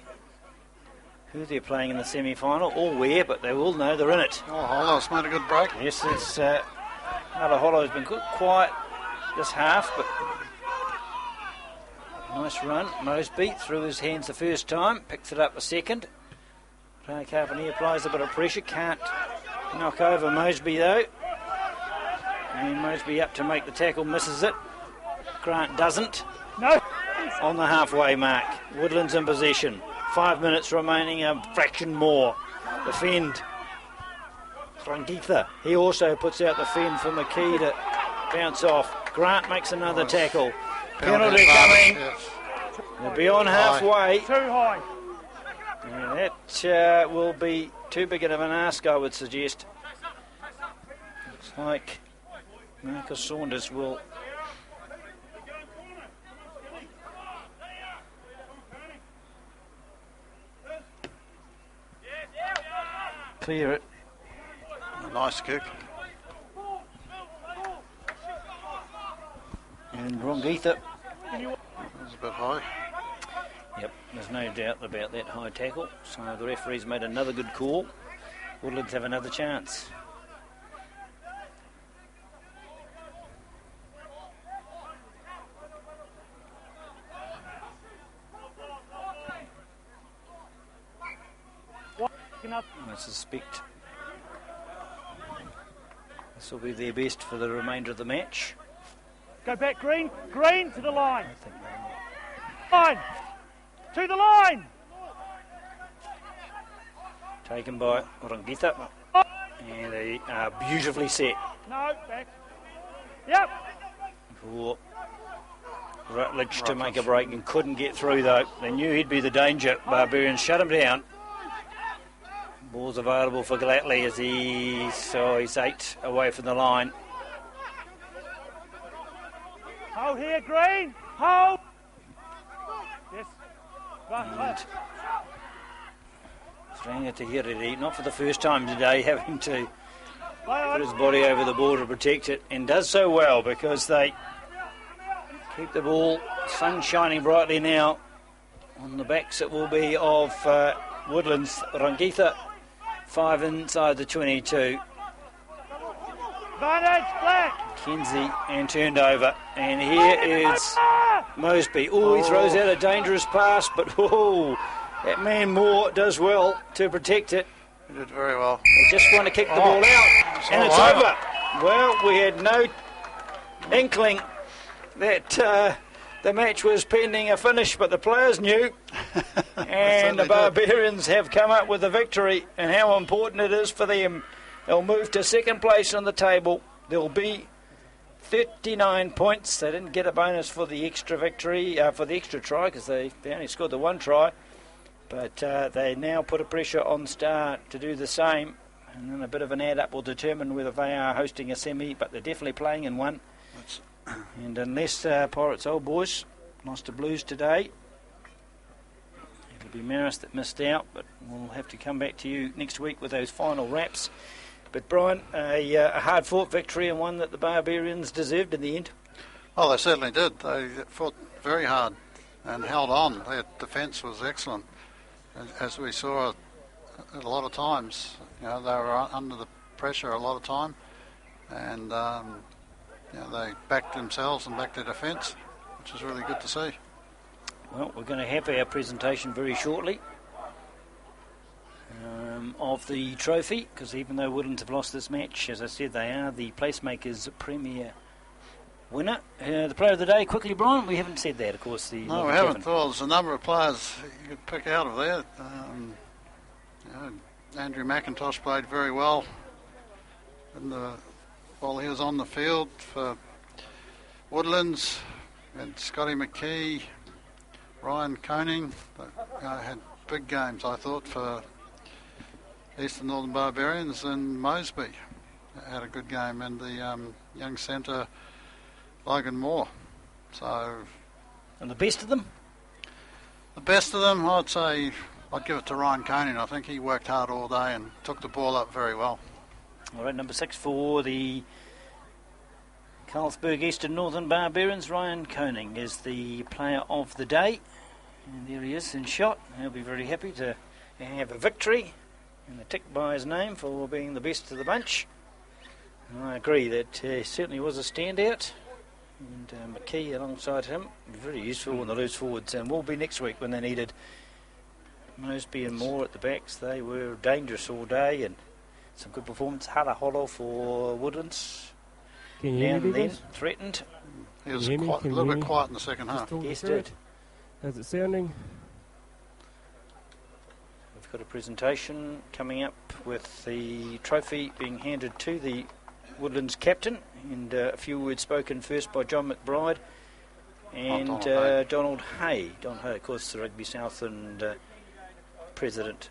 who they're playing in the semi-final or where, but they will know they're in it. Oh, Hollow's made a good break. Yes, it's Mother Hollow has been good, quiet this half, but nice run. Mosby threw his hands the first time, picks it up a second. Ray Carpenter applies a bit of pressure, can't knock over Mosby though. And Mosby up to make the tackle, misses it. Grant doesn't. No. On the halfway mark, Woodlands in possession. 5 minutes remaining, a fraction more. Defend. Rangitha, he also puts out the fend for McKee to bounce off. Grant makes another tackle. Penalty coming. Yes. They're beyond halfway. Too high. And that will be too big of an ask, I would suggest. Looks like Marcus Saunders will clear it. Nice kick. And Rangitha. That's a bit high. Yep, there's no doubt about that high tackle. So the referee's made another good call. Woodlands have another chance. I suspect this will be their best for the remainder of the match. Go back, Green. Green to the line. I think they Line. To the line. taken by Rangitha. And they are beautifully set No, back. Yep. for Rutledge to make a break and couldn't get through though. They knew he'd be the danger. Barbarians shut him down. Ball's available for Glatley as he's 8 away from the line. Hold here, Green. Hold. Yes. And Ranga Tahiriri, not for the first time today, having to put his body over the ball to protect it, and does so well because they keep the ball, sun shining brightly now on the backs. It will be of Woodlands. Rangitha, 5 inside the 22. Advantage, Black. Kenzie and turned over, and here is Mosby. Oh, he throws out a dangerous pass, but that man Moore does well to protect it. He did very well. They just want to kick the ball out, and it's over. Well, we had inkling that the match was pending a finish, but the players knew, and the Barbarians have come up with a victory, and how important it is for them. They'll move to second place on the table. There'll be 39 points. They didn't get a bonus for the extra victory, for the extra try, because they only scored the one try, but they now put a pressure on Star to do the same, and then a bit of an add-up will determine whether they are hosting a semi, but they're definitely playing in one. And unless Pirates Old Boys lost to Blues today, it'll be Maris that missed out, but we'll have to come back to you next week with those final wraps. But Brian, a hard-fought victory, and one that the Barbarians deserved in the end. Oh, they certainly did. They fought very hard and held on. Their defence was excellent, as we saw a lot of times. They were under the pressure a lot of time, and they backed themselves and backed their defence, which is really good to see. Well, we're going to have our presentation very shortly of the trophy, because even though Woodlands have lost this match, as I said, they are the Placemakers Premier winner. The player of the day, quickly, Brian, we haven't said that, of course. No, we haven't. Well, there's a number of players you could pick out of there. Andrew McIntosh played very well while he was on the field for Woodlands, and Scotty McKee, Ryan Koning. Had big games, I thought, for Eastern Northern Barbarians, and Mosby had a good game, and the young centre Logan Moore. And the best of them? The best of them, I'd say, I'd give it to Ryan Koning. I think he worked hard all day and took the ball up very well. All right, number 6 for the Carlsberg Eastern Northern Barbarians, Ryan Koning is the player of the day. And there he is in shot. He'll be very happy to have a victory and a tick by his name for being the best of the bunch. And I agree that he certainly was a standout. And McKee alongside him, very useful in the loose forwards, and will be next week when they needed Mosby and Moore at the backs. They were dangerous all day, and some good performance. Hala Holo for Woodlands. Can you hear me, then threatened. He was a little bit quiet in the second half. Yes, did. How's it sounding? We've got a presentation coming up with the trophy being handed to the Woodlands captain, and a few words spoken first by John McBride and Donald Hay. Don Hay, of course, the Rugby South and president.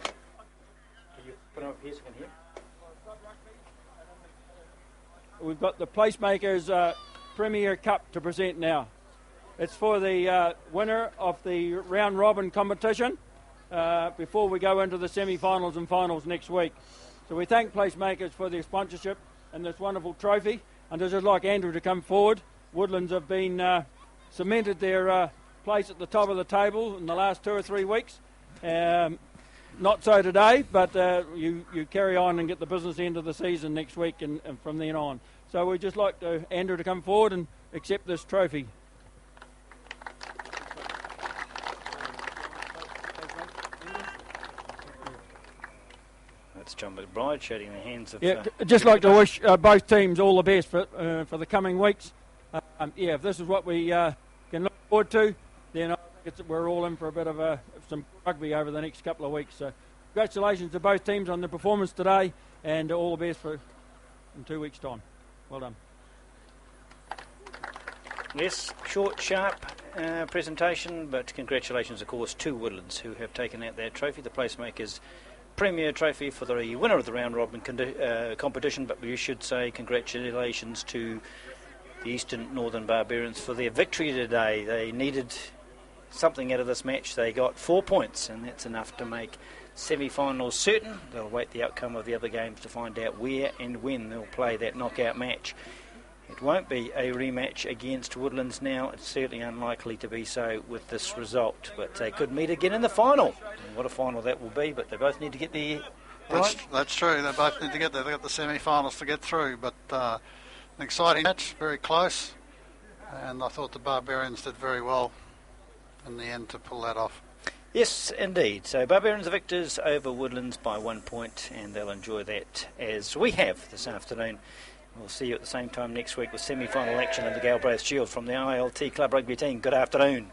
Can you put it up here so I can hear? We've got the Placemakers Premier Cup to present now. It's for the winner of the round robin competition before we go into the semi-finals and finals next week. So we thank Placemakers for their sponsorship and this wonderful trophy. And I'd just like Andrew to come forward. Woodlands have been cemented their place at the top of the table in the last 2 or 3 weeks. Not so today, but you carry on and get the business end of the season next week and from then on. So we'd just like Andrew to come forward and accept this trophy. That's John McBride shading the hands of... just like to wish both teams all the best for the coming weeks. If this is what we can look forward to, then we're all in for a bit of some rugby over the next couple of weeks. So congratulations to both teams on the performance today, and all the best in 2 weeks' time. Well done. Yes, short, sharp presentation, but congratulations, of course, to Woodlands, who have taken out their trophy, the Placemakers Premier Trophy, for the winner of the round robin competition. But we should say congratulations to the Eastern Northern Barbarians for their victory today. They needed something out of this match. They got 4 points, and that's enough to make semi-finals certain. They'll wait the outcome of the other games to find out where and when they'll play that knockout match. It won't be a rematch against Woodlands now. It's certainly unlikely to be so with this result, but they could meet again in the final. And what a final that will be, but they both need to get there. Right? That's true. They both need to get there. They've got the semi-finals to get through, but an exciting match, very close, and I thought the Barbarians did very well in the end to pull that off. Yes, indeed. So Barbarians are victors over Woodlands by 1 point, and they'll enjoy that as we have this afternoon. We'll see you at the same time next week with semi-final action in the Galbraith Shield from the ILT Club Rugby team. Good afternoon.